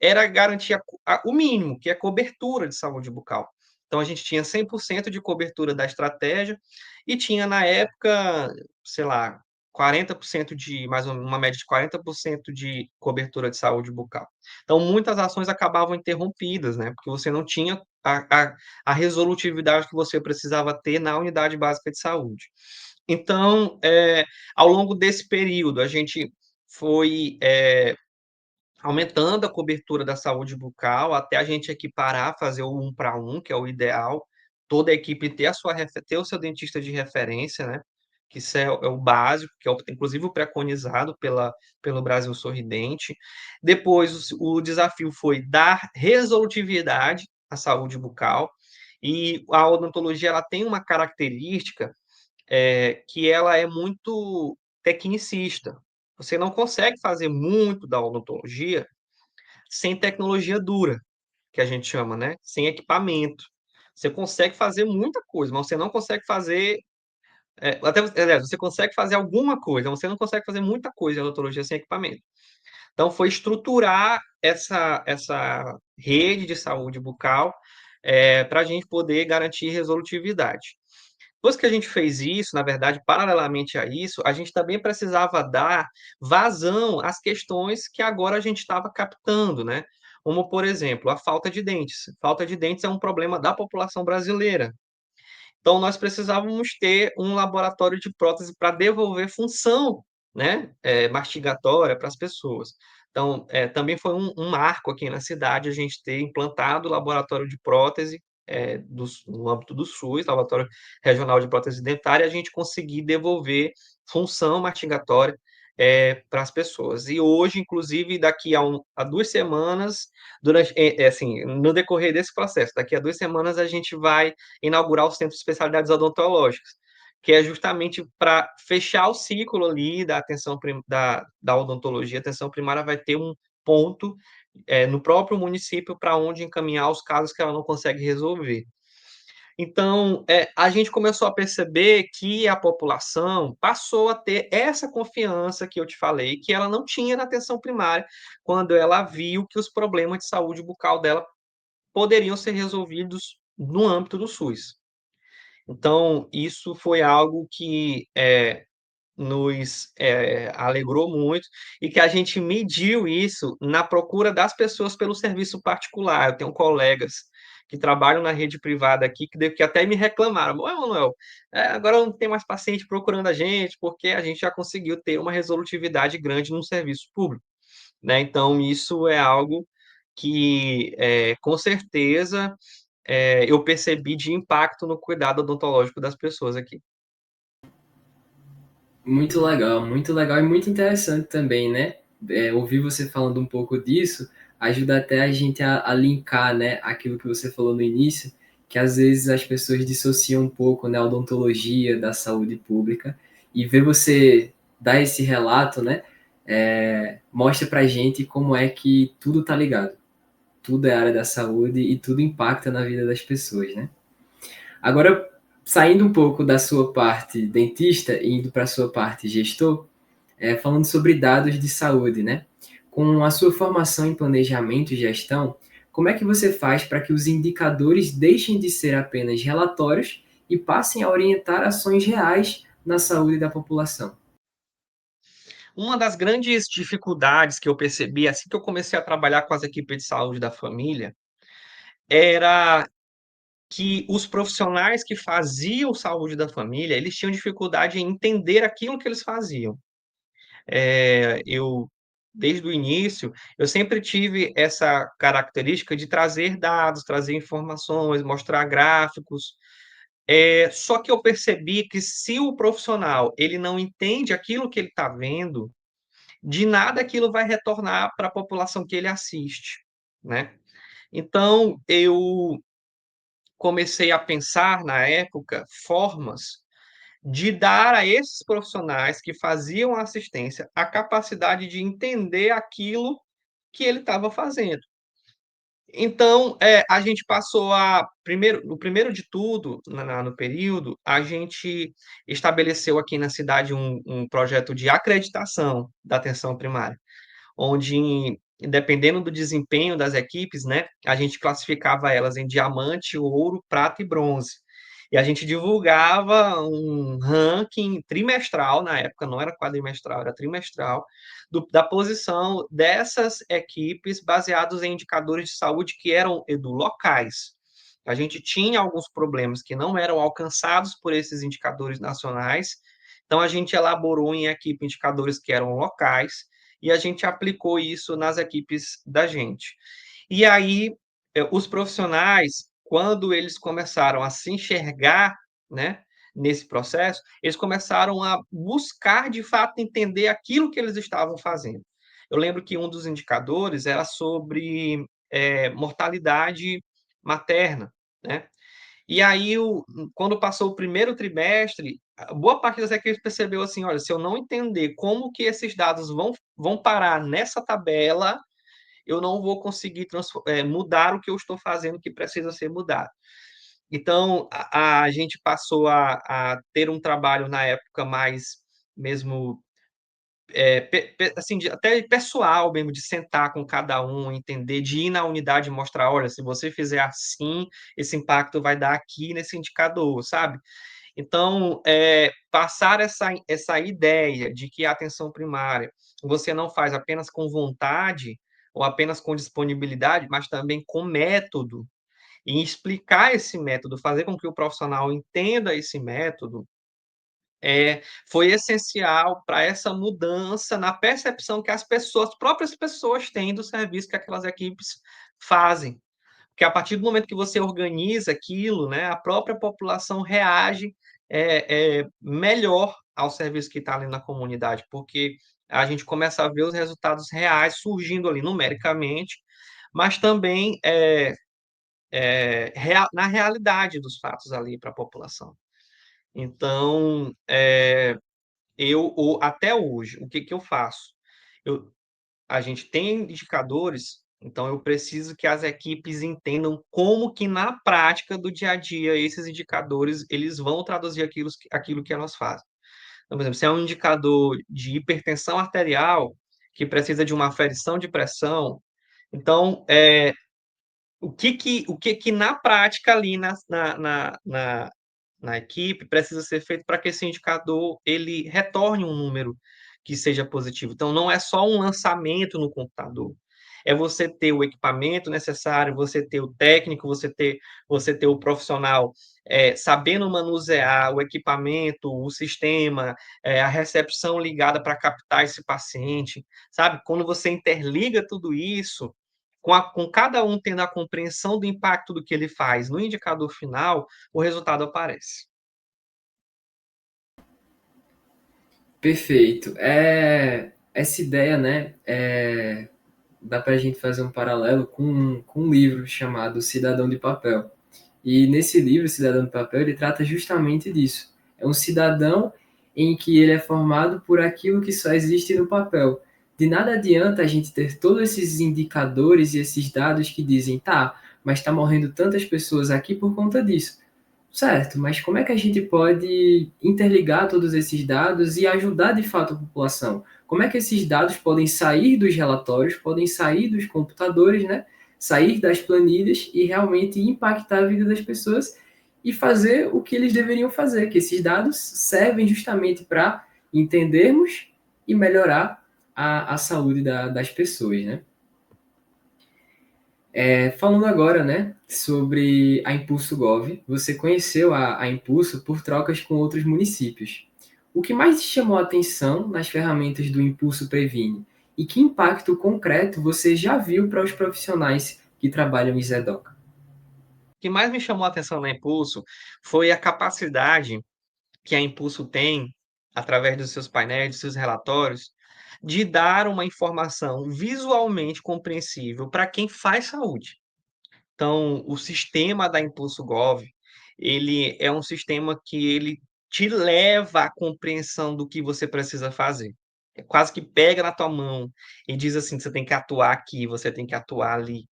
era garantir o mínimo, que é a cobertura de saúde bucal. Então, a gente tinha 100% de cobertura da estratégia e tinha, na época, sei lá, 40% mais ou menos, uma média de 40% de cobertura de saúde bucal. Então, muitas ações acabavam interrompidas, né? Porque você não tinha a resolutividade que você precisava ter na unidade básica de saúde. Então, ao longo desse período, a gente foi aumentando a cobertura da saúde bucal até a gente equiparar, fazer o 1 para 1, que é o ideal, toda a equipe ter ter o seu dentista de referência, né? Que isso é o básico, que é inclusive o preconizado pelo Brasil Sorridente. Depois, o desafio foi dar resolutividade à saúde bucal, e a odontologia ela tem uma característica que ela é muito tecnicista. Você não consegue fazer muito da odontologia sem tecnologia dura, que a gente chama, né? Sem equipamento. Você consegue fazer muita coisa, mas você não consegue fazer. Aliás, você consegue fazer alguma coisa, mas você não consegue fazer muita coisa em odontologia sem equipamento. Então, foi estruturar essa rede de saúde bucal para a gente poder garantir resolutividade. Depois que a gente fez isso, na verdade, paralelamente a isso, a gente também precisava dar vazão às questões que agora a gente estava captando, né? Como, por exemplo, a falta de dentes. Falta de dentes é um problema da população brasileira. Então, nós precisávamos ter um laboratório de prótese para devolver função, né, mastigatória para as pessoas. Então, também foi um marco aqui na cidade a gente ter implantado o laboratório de prótese no âmbito do SUS, Laboratório Regional de Prótese Dentária, a gente conseguir devolver função mastigatória para as pessoas. E hoje, inclusive, daqui a 2 semanas, assim, no decorrer desse processo, daqui a 2 semanas a gente vai inaugurar o Centro de Especialidades Odontológicas, que é justamente para fechar o ciclo ali da da odontologia. A atenção primária vai ter um ponto no próprio município para onde encaminhar os casos que ela não consegue resolver. Então, a gente começou a perceber que a população passou a ter essa confiança que eu te falei, que ela não tinha na atenção primária, quando ela viu que os problemas de saúde bucal dela poderiam ser resolvidos no âmbito do SUS. Então, isso foi algo que nos alegrou muito e que a gente mediu isso na procura das pessoas pelo serviço particular. Eu tenho colegas que trabalham na rede privada aqui que até me reclamaram: "Ô, Emanuel, agora não tem mais paciente procurando a gente, porque a gente já conseguiu ter uma resolutividade grande no serviço público", né? Então, isso é algo que, com certeza, eu percebi de impacto no cuidado odontológico das pessoas aqui. Muito legal e muito interessante também, né? Ouvir você falando um pouco disso ajuda até a gente a linkar, né, aquilo que você falou no início, que às vezes as pessoas dissociam um pouco, né, a odontologia da saúde pública e ver você dar esse relato, né, mostra pra gente como é que tudo tá ligado. Tudo é área da saúde e tudo impacta na vida das pessoas, né? Agora, saindo um pouco da sua parte dentista e indo para a sua parte gestor, falando sobre dados de saúde, né? Com a sua formação em planejamento e gestão, como é que você faz para que os indicadores deixem de ser apenas relatórios e passem a orientar ações reais na saúde da população? Uma das grandes dificuldades que eu percebi assim que eu comecei a trabalhar com as equipes de saúde da família, era que os profissionais que faziam saúde da família, eles tinham dificuldade em entender aquilo que eles faziam. Eu, desde o início, eu sempre tive essa característica de trazer dados, trazer informações, mostrar gráficos. Só que eu percebi que se o profissional ele não entende aquilo que ele está vendo, de nada aquilo vai retornar para a população que ele assiste, né. Então eu comecei a pensar, na época, formas de dar a esses profissionais que faziam a assistência a capacidade de entender aquilo que ele estava fazendo. Então, a gente passou a primeiro no primeiro de tudo, no período, a gente estabeleceu aqui na cidade um projeto de acreditação da atenção primária, onde, dependendo do desempenho das equipes, né, a gente classificava elas em diamante, ouro, prata e bronze. E a gente divulgava um ranking trimestral, na época não era quadrimestral, era trimestral, da posição dessas equipes baseados em indicadores de saúde que eram, Edu, locais. A gente tinha alguns problemas que não eram alcançados por esses indicadores nacionais, então a gente elaborou em equipe indicadores que eram locais, e a gente aplicou isso nas equipes da gente. E aí, os profissionais, quando eles começaram a se enxergar, né, nesse processo, eles começaram a buscar, de fato, entender aquilo que eles estavam fazendo. Eu lembro que um dos indicadores era sobre mortalidade materna, né? E aí, quando passou o primeiro trimestre, boa parte das equipes percebeu assim: olha, se eu não entender como que esses dados vão parar nessa tabela, eu não vou conseguir mudar o que eu estou fazendo que precisa ser mudado. Então, a gente passou a ter um trabalho na época mais mesmo assim, até pessoal mesmo, de sentar com cada um, entender, de ir na unidade e mostrar, olha, se você fizer assim, esse impacto vai dar aqui nesse indicador, sabe? Então, passar essa ideia de que a atenção primária você não faz apenas com vontade ou apenas com disponibilidade, mas também com método, e explicar esse método, fazer com que o profissional entenda esse método, foi essencial para essa mudança na percepção que as próprias pessoas têm do serviço que aquelas equipes fazem. Porque a partir do momento que você organiza aquilo, né, a própria população reage melhor ao serviço que está ali na comunidade, porque a gente começa a ver os resultados reais surgindo ali numericamente, mas também na realidade dos fatos ali para a população. Então, até hoje, o que que eu faço? Eu, a gente tem indicadores, então eu preciso que as equipes entendam como que na prática do dia a dia esses indicadores eles vão traduzir aquilo que elas fazem. Então, por exemplo, se é um indicador de hipertensão arterial que precisa de uma aferição de pressão, então o que que na prática ali na equipe precisa ser feito para que esse indicador ele retorne um número que seja positivo. Então, não é só um lançamento no computador. É você ter o equipamento necessário, você ter o técnico, você ter o profissional sabendo manusear o equipamento, o sistema, a recepção ligada para captar esse paciente, sabe? Quando você interliga tudo isso, com cada um tendo a compreensão do impacto do que ele faz no indicador final, o resultado aparece. Perfeito. Essa ideia, né, dá para a gente fazer um paralelo com um livro chamado Cidadão de Papel. E nesse livro, Cidadão de Papel, ele trata justamente disso. É um cidadão em que ele é formado por aquilo que só existe no papel. De nada adianta a gente ter todos esses indicadores e esses dados que dizem, tá, mas está morrendo tantas pessoas aqui por conta disso. Certo, mas como é que a gente pode interligar todos esses dados e ajudar de fato a população? Como é que esses dados podem sair dos relatórios, podem sair dos computadores, né? Sair das planilhas e realmente impactar a vida das pessoas e fazer o que eles deveriam fazer, que esses dados servem justamente para entendermos e melhorar a saúde das pessoas, né? Falando agora, né, sobre a Impulso Gov, você conheceu a Impulso por trocas com outros municípios. O que mais te chamou a atenção nas ferramentas do Impulso Previne? E que impacto concreto você já viu para os profissionais que trabalham em Zedoca? O que mais me chamou a atenção na Impulso foi a capacidade que a Impulso tem, através dos seus painéis, dos seus relatórios, de dar uma informação visualmente compreensível para quem faz saúde. Então, o sistema da Impulso Gov, ele é um sistema que ele te leva à compreensão do que você precisa fazer. É quase que pega na tua mão e diz assim: você tem que atuar aqui, você tem que atuar ali.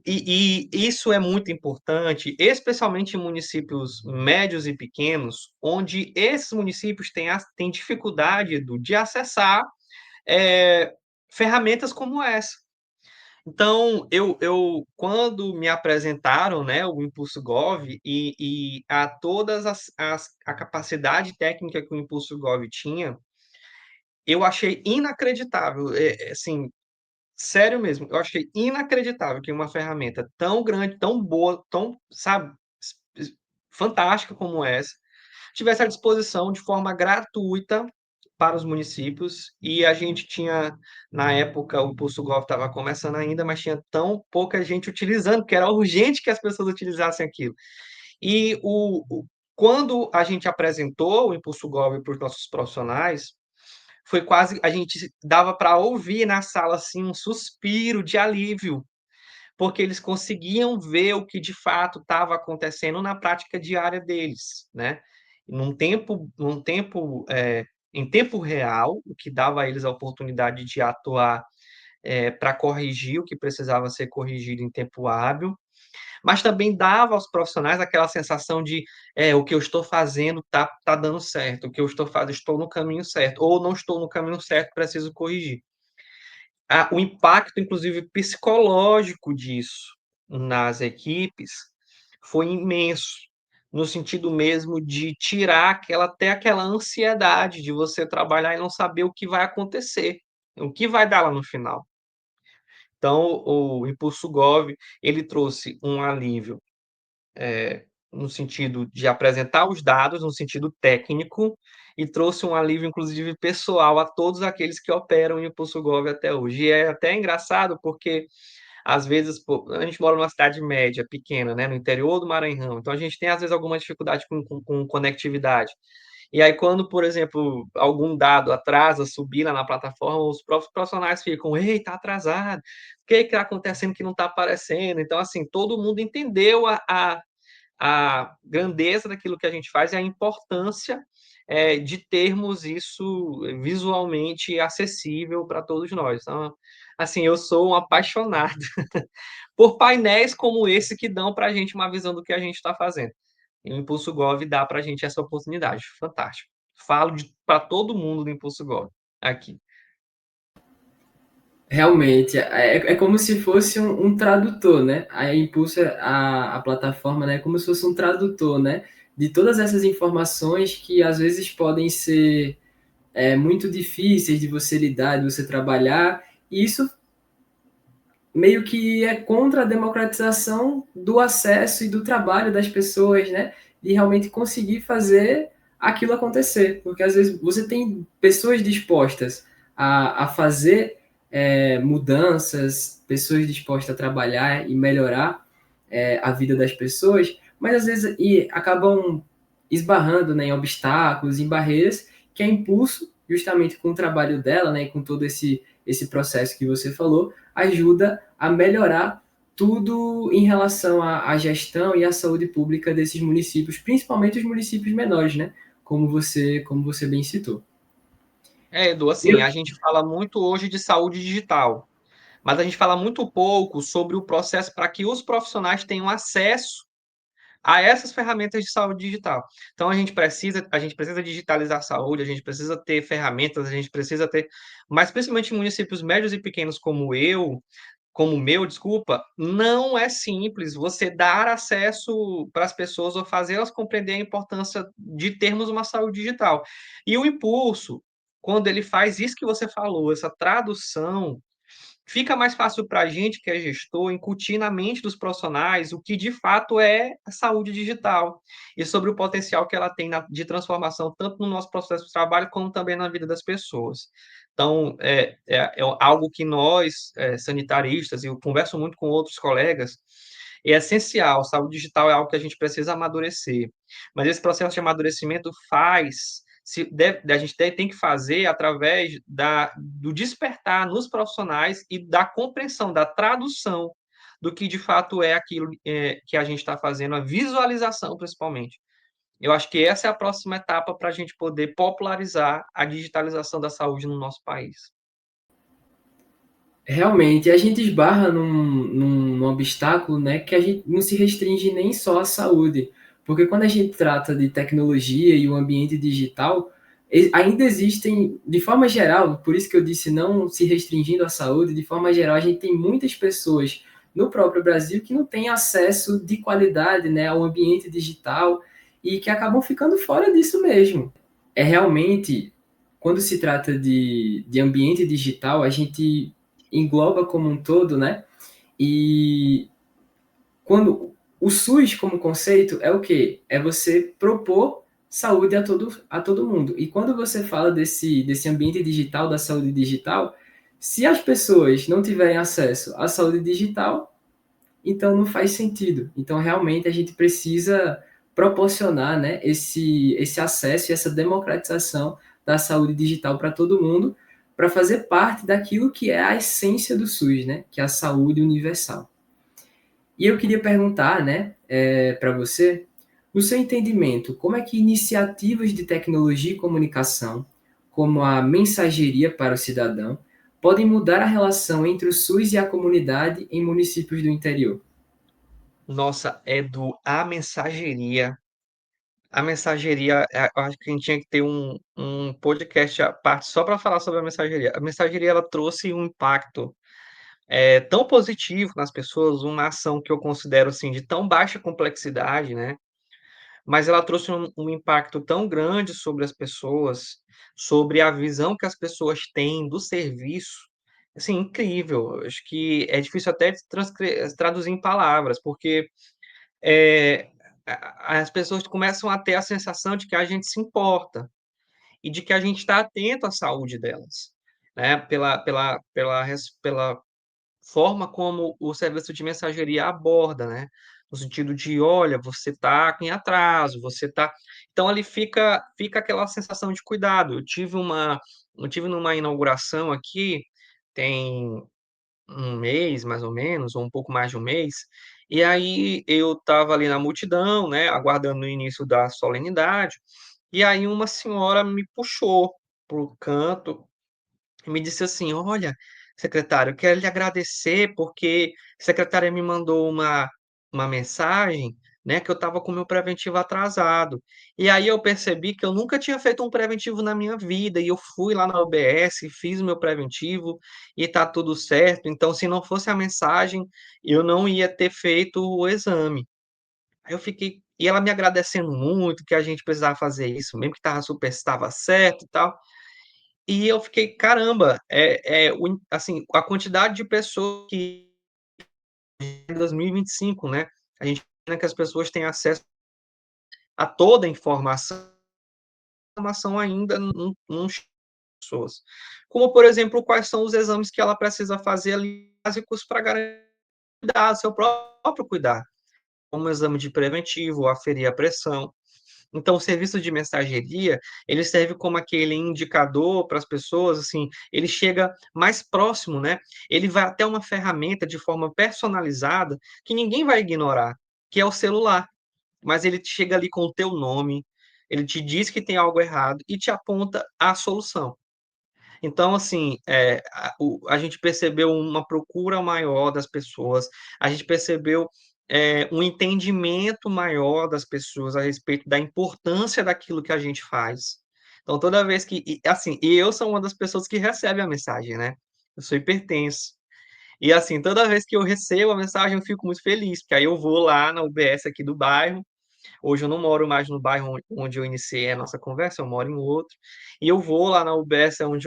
E isso é muito importante, especialmente em municípios médios e pequenos, onde esses municípios têm dificuldade, Edu, de acessar eh, ferramentas como essa. Então, quando me apresentaram, né, o Impulso Gov e a todas a capacidade técnica que o Impulso Gov tinha, eu achei inacreditável, assim, sério mesmo, eu achei inacreditável que uma ferramenta tão grande, tão boa, tão, sabe, fantástica como essa, tivesse à disposição de forma gratuita para os municípios, e a gente tinha, na época, o Pulso Gov estava começando ainda, mas tinha tão pouca gente utilizando, porque era urgente que as pessoas utilizassem aquilo. E quando a gente apresentou o Impulso Gov para os nossos profissionais, foi quase, a gente dava para ouvir na sala assim um suspiro de alívio, porque eles conseguiam ver o que de fato estava acontecendo na prática diária deles, né? Em tempo real, o que dava a eles a oportunidade de atuar para corrigir o que precisava ser corrigido em tempo hábil, mas também dava aos profissionais aquela sensação de o que eu estou fazendo tá dando certo, o que eu estou fazendo, estou no caminho certo, ou não estou no caminho certo, preciso corrigir. O impacto, inclusive, psicológico disso nas equipes foi imenso, no sentido mesmo de tirar até aquela ansiedade de você trabalhar e não saber o que vai acontecer, o que vai dar lá no final. Então, o Impulso Gov, ele trouxe um alívio no sentido de apresentar os dados, no sentido técnico, e trouxe um alívio, inclusive, pessoal a todos aqueles que operam em Impulso Gov até hoje. E é até engraçado porque Às vezes, pô, a gente mora numa cidade média, pequena, né, no interior do Maranhão, então a gente tem, às vezes, alguma dificuldade com conectividade. E aí, quando, por exemplo, algum dado atrasa, subir lá na plataforma, os próprios profissionais ficam, ei, tá atrasado, o que está acontecendo que não está aparecendo? Então, assim, todo mundo entendeu a grandeza daquilo que a gente faz e a importância de termos isso visualmente acessível para todos nós. Então, assim, eu sou um apaixonado por painéis como esse que dão para a gente uma visão do que a gente está fazendo. E o Impulso Gov dá para a gente essa oportunidade. Fantástico. Falo para todo mundo do Impulso Gov aqui. Realmente, é como se fosse um tradutor, né? A Impulso, a plataforma, né? É como se fosse um tradutor, né? De todas essas informações que às vezes podem ser muito difíceis de você lidar, de você trabalhar, e isso meio que é contra a democratização do acesso e do trabalho das pessoas, né? De realmente conseguir fazer aquilo acontecer. Porque às vezes você tem pessoas dispostas a fazer mudanças, pessoas dispostas a trabalhar e melhorar a vida das pessoas, mas às vezes acabam esbarrando, né, em obstáculos, em barreiras, que é impulso, justamente com o trabalho dela, né, e com todo esse processo que você falou, ajuda a melhorar tudo em relação à gestão e à saúde pública desses municípios, principalmente os municípios menores, né? Como você bem citou. Edu, assim, Eu, a gente fala muito hoje de saúde digital, mas a gente fala muito pouco sobre o processo para que os profissionais tenham acesso a essas ferramentas de saúde digital. Então a gente precisa digitalizar a saúde, a gente precisa ter ferramentas, a gente precisa ter, mas principalmente em municípios médios e pequenos como o meu, desculpa, não é simples você dar acesso para as pessoas ou fazê-las compreender a importância de termos uma saúde digital. E o Impulso, quando ele faz isso que você falou, essa tradução, fica mais fácil para a gente, que é gestor, incutir na mente dos profissionais o que de fato é a saúde digital e sobre o potencial que ela tem de transformação, tanto no nosso processo de trabalho, como também na vida das pessoas. Então, é algo que nós, sanitaristas, e eu converso muito com outros colegas, é essencial. Saúde digital é algo que a gente precisa amadurecer. Mas esse processo de amadurecimento a gente tem que fazer através do despertar nos profissionais e da compreensão, da tradução do que de fato é aquilo que a gente está fazendo, a visualização principalmente. Eu acho que essa é a próxima etapa para a gente poder popularizar a digitalização da saúde no nosso país. realmente, a gente esbarra num obstáculo, né, que a gente não se restringe nem só à saúde, porque quando a gente trata de tecnologia e o ambiente digital, ainda existem, de forma geral, por isso que eu disse não se restringindo à saúde, de forma geral, a gente tem muitas pessoas no próprio Brasil que não têm acesso de qualidade, né, ao ambiente digital e que acabam ficando fora disso mesmo. É realmente, quando se trata de ambiente digital, a gente engloba como um todo, né? E quando o SUS como conceito é o quê? É você propor saúde a todo mundo. E quando você fala desse ambiente digital, da saúde digital, se as pessoas não tiverem acesso à saúde digital, então não faz sentido. Então realmente a gente precisa proporcionar, né, esse acesso e essa democratização da saúde digital para todo mundo, para fazer parte daquilo que é a essência do SUS, né, que é a saúde universal. E eu queria perguntar, né, para você, no seu entendimento, como é que iniciativas de tecnologia e comunicação, como a mensageria para o cidadão, podem mudar a relação entre o SUS e a comunidade em municípios do interior? Nossa, é do a mensageria. A mensageria, eu acho que a gente tinha que ter um podcast à parte só para falar sobre a mensageria. A mensageria ela trouxe um impacto tão positivo nas pessoas, uma ação que eu considero assim de tão baixa complexidade, né? Mas ela trouxe um impacto tão grande sobre as pessoas, sobre a visão que as pessoas têm do serviço, assim, incrível. Acho que é difícil até de traduzir em palavras, porque é, as pessoas começam a ter a sensação de que a gente se importa e de que a gente está atento à saúde delas, né? Pela forma como o serviço de mensageria aborda, né? No sentido de, olha, você está em atraso, você está. Então ali fica aquela sensação de cuidado. Eu tive numa inauguração aqui, tem um mês, mais ou menos, ou um pouco mais de um mês, e aí eu estava ali na multidão, né, aguardando o início da solenidade, e aí uma senhora me puxou pro canto e me disse assim: Olha, secretário, eu quero lhe agradecer porque a secretária me mandou uma mensagem, né, que eu estava com o meu preventivo atrasado. E aí eu percebi que eu nunca tinha feito um preventivo na minha vida, e eu fui lá na UBS, fiz o meu preventivo e está tudo certo. Então, se não fosse a mensagem, eu não ia ter feito o exame. Aí eu fiquei. E ela me agradecendo muito que a gente precisava fazer isso, mesmo que estava certo e tal. E eu fiquei, caramba, assim, a quantidade de pessoas que em 2025, né? A gente quer que as pessoas tenham acesso a toda a informação ainda não chega às pessoas. Como, por exemplo, quais são os exames que ela precisa fazer ali básicos para garantir seu próprio cuidado, como o exame de preventivo, aferir a pressão. Então, o serviço de mensageria, ele serve como aquele indicador para as pessoas, assim, ele chega mais próximo, né? Ele vai até uma ferramenta de forma personalizada que ninguém vai ignorar, que é o celular. Mas ele chega ali com o teu nome, ele te diz que tem algo errado e te aponta a solução. Então, assim, a gente percebeu uma procura maior das pessoas, a gente percebeu um entendimento maior das pessoas a respeito da importância daquilo que a gente faz. Então, toda vez que, assim, e eu sou uma das pessoas que recebe a mensagem, né? Eu sou hipertenso. E, assim, toda vez que eu recebo a mensagem, eu fico muito feliz, porque aí eu vou lá na UBS aqui do bairro. Hoje eu não moro mais no bairro onde eu iniciei a nossa conversa, eu moro em outro. E eu vou lá na UBS, onde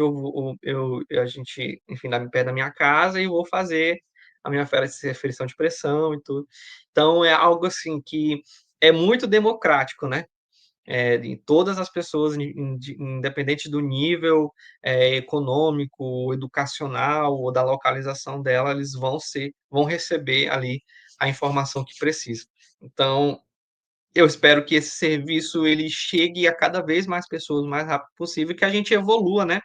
a gente, enfim, dá perto da minha casa, e vou fazer a minha aferição de pressão e tudo. Então, é algo assim que é muito democrático, né? De todas as pessoas, independente do nível econômico, educacional ou da localização dela, eles vão receber ali a informação que precisa. Então, eu espero que esse serviço ele chegue a cada vez mais pessoas o mais rápido possível e que a gente evolua, né?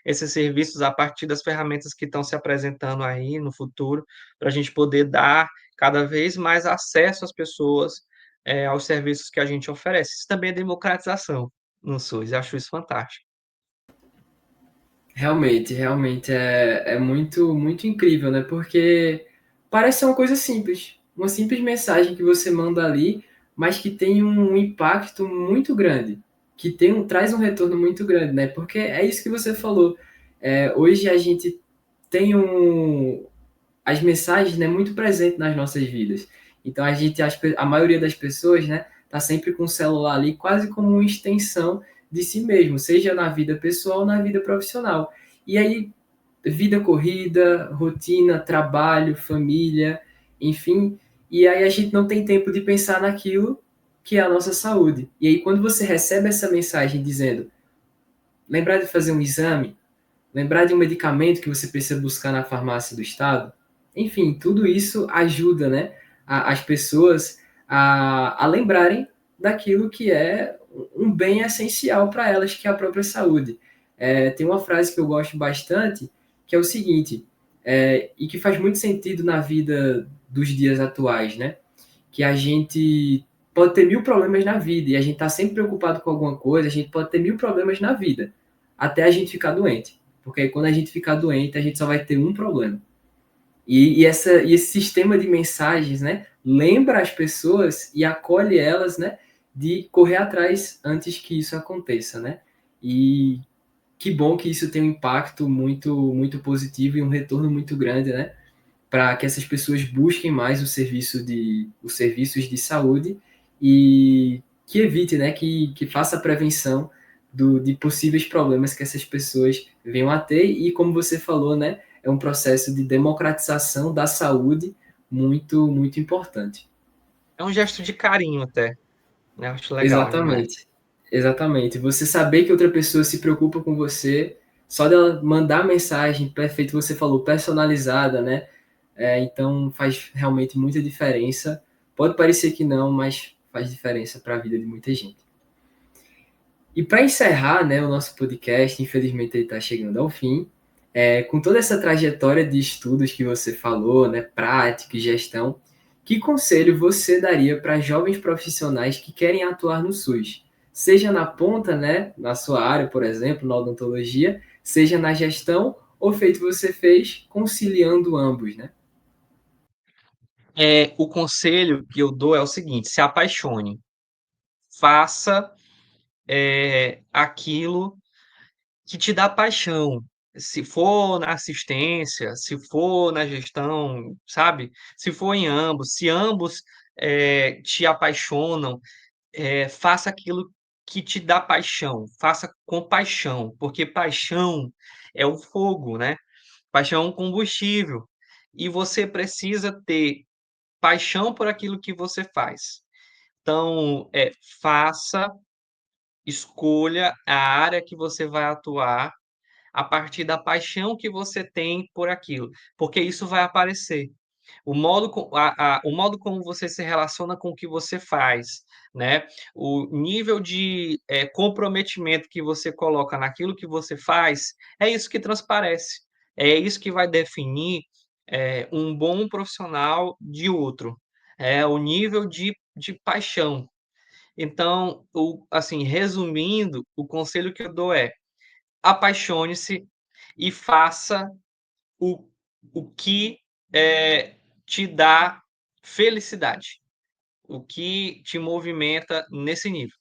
Esses serviços a partir das ferramentas que estão se apresentando aí no futuro, para a gente poder dar cada vez mais acesso às pessoas aos serviços que a gente oferece. Isso também é democratização no SUS. Eu acho isso fantástico. Realmente é muito, muito incrível, né? Porque parece ser uma coisa simples, uma simples mensagem que você manda ali, mas que tem um impacto muito grande, que traz um retorno muito grande, né? Porque é isso que você falou. Hoje a gente tem as mensagens, né, muito presentes nas nossas vidas. Então a maioria das pessoas, né, tá sempre com o celular ali quase como uma extensão de si mesmo, seja na vida pessoal ou na vida profissional. E aí vida corrida, rotina, trabalho, família, enfim, e aí a gente não tem tempo de pensar naquilo que é a nossa saúde. E aí quando você recebe essa mensagem dizendo, lembrar de fazer um exame, lembrar de um medicamento que você precisa buscar na farmácia do estado. Enfim, tudo isso ajuda, né, as pessoas a lembrarem daquilo que é um bem essencial para elas, que é a própria saúde. Tem uma frase que eu gosto bastante, que é o seguinte, e que faz muito sentido na vida dos dias atuais, né? Que a gente pode ter mil problemas na vida e a gente está sempre preocupado com alguma coisa, a gente pode ter mil problemas na vida, até a gente ficar doente. Porque aí, quando a gente ficar doente, a gente só vai ter um problema. E esse sistema de mensagens, né, lembra as pessoas e acolhe elas, né, de correr atrás antes que isso aconteça, né? E que bom que isso tem um impacto muito, muito positivo e um retorno muito grande, né? Para que essas pessoas busquem mais os serviços de saúde e que evite, né, que faça a prevenção de possíveis problemas que essas pessoas venham a ter e, como você falou, né, é um processo de democratização da saúde muito, muito importante. É um gesto de carinho até, né? Eu acho legal demais. Exatamente. Exatamente. Você saber que outra pessoa se preocupa com você, só dela mandar mensagem, perfeito, você falou, personalizada, né? então faz realmente muita diferença. Pode parecer que não, mas faz diferença para a vida de muita gente. E para encerrar, né, o nosso podcast, infelizmente ele está chegando ao fim, com toda essa trajetória de estudos que você falou, né, prática e gestão, que conselho você daria para jovens profissionais que querem atuar no SUS? Seja na ponta, né, na sua área, por exemplo, na odontologia, seja na gestão, ou feito você fez, conciliando ambos, né? O conselho que eu dou é o seguinte: se apaixone, faça aquilo que te dá paixão. Se for na assistência, se for na gestão, sabe? Se for em ambos, se ambos te apaixonam, faça aquilo que te dá paixão, faça com paixão, porque paixão é o fogo, né? Paixão é um combustível. E você precisa ter paixão por aquilo que você faz. Então, faça, escolha a área que você vai atuar a partir da paixão que você tem por aquilo, porque isso vai aparecer. O modo como você se relaciona com o que você faz, né? O nível de comprometimento que você coloca naquilo que você faz, é isso que transparece. É isso que vai definir um bom profissional de outro. É o nível de paixão. Então, assim, resumindo, o conselho que eu dou é: apaixone-se e faça o, o que te dá felicidade, o que te movimenta nesse nível.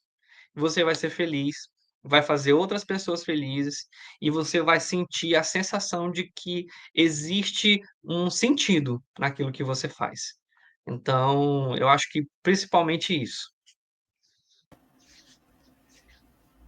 Você vai ser feliz, vai fazer outras pessoas felizes e você vai sentir a sensação de que existe um sentido naquilo que você faz. Então, eu acho que principalmente isso.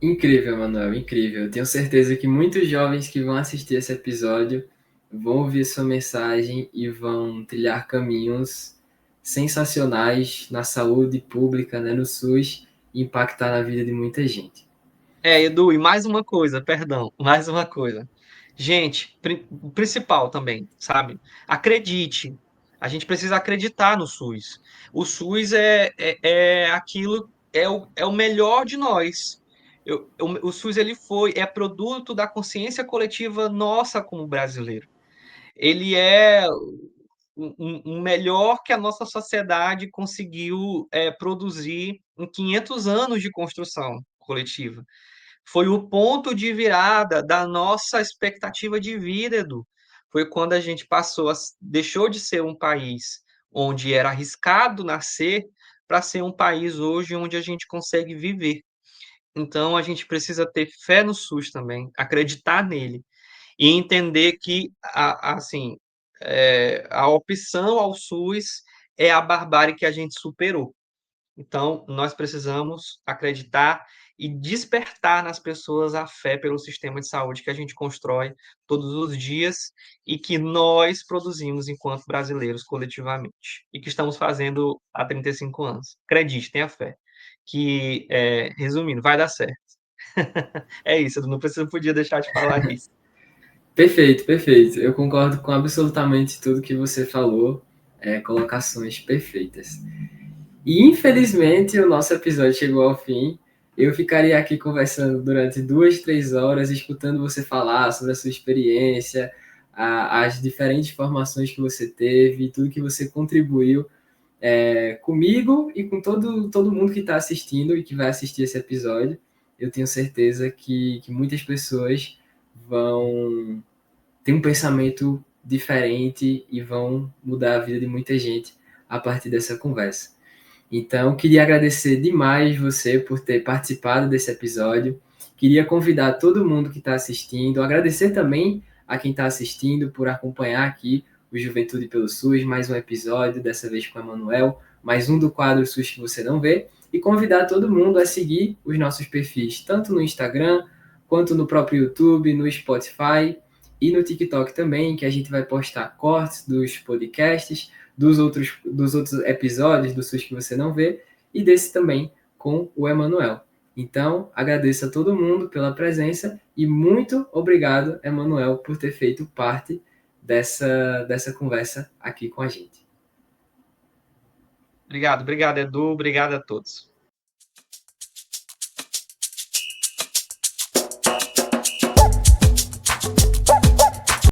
Incrível, Manuel, incrível. Tenho certeza que muitos jovens que vão assistir esse episódio vão ouvir sua mensagem e vão trilhar caminhos sensacionais na saúde pública, né, no SUS, e impactar na vida de muita gente. Edu, e mais uma coisa, perdão, mais uma coisa. Gente, o principal também, sabe? Acredite. A gente precisa acreditar no SUS. O SUS é aquilo, é o melhor de nós. O SUS é produto da consciência coletiva nossa como brasileiro. Ele é o melhor que a nossa sociedade conseguiu produzir em 500 anos de construção coletiva. Foi o ponto de virada da nossa expectativa de vida, Edu. Foi quando a gente deixou de ser um país onde era arriscado nascer para ser um país hoje onde a gente consegue viver. Então a gente precisa ter fé no SUS também, acreditar nele e entender que assim, a opção ao SUS é a barbárie que a gente superou. Então, nós precisamos acreditar e despertar nas pessoas a fé pelo sistema de saúde que a gente constrói todos os dias e que nós produzimos enquanto brasileiros coletivamente e que estamos fazendo há 35 anos. Acredite, tenha fé. Que, resumindo, vai dar certo. É isso, eu não podia deixar de falar isso. Perfeito, perfeito. Eu concordo com absolutamente tudo que você falou, colocações perfeitas. E infelizmente o nosso episódio chegou ao fim. Eu ficaria aqui conversando durante 2, 3 horas, escutando você falar sobre a sua experiência, as diferentes formações que você teve, tudo que você contribuiu comigo e com todo mundo que está assistindo e que vai assistir esse episódio. Eu tenho certeza que muitas pessoas vão ter um pensamento diferente e vão mudar a vida de muita gente a partir dessa conversa. Então, queria agradecer demais você por ter participado desse episódio. Queria convidar todo mundo que está assistindo, agradecer também a quem está assistindo por acompanhar aqui o Juventude pelo SUS, mais um episódio, dessa vez com o Emanuel, mais um do quadro SUS que você não vê, e convidar todo mundo a seguir os nossos perfis, tanto no Instagram, quanto no próprio YouTube, no Spotify e no TikTok também, que a gente vai postar cortes dos podcasts, dos outros episódios do SUS que você não vê, e desse também com o Emanuel. Então, agradeço a todo mundo pela presença e muito obrigado, Emanuel, por ter feito parte dessa conversa aqui com a gente. Obrigado, Edu. Obrigado a todos.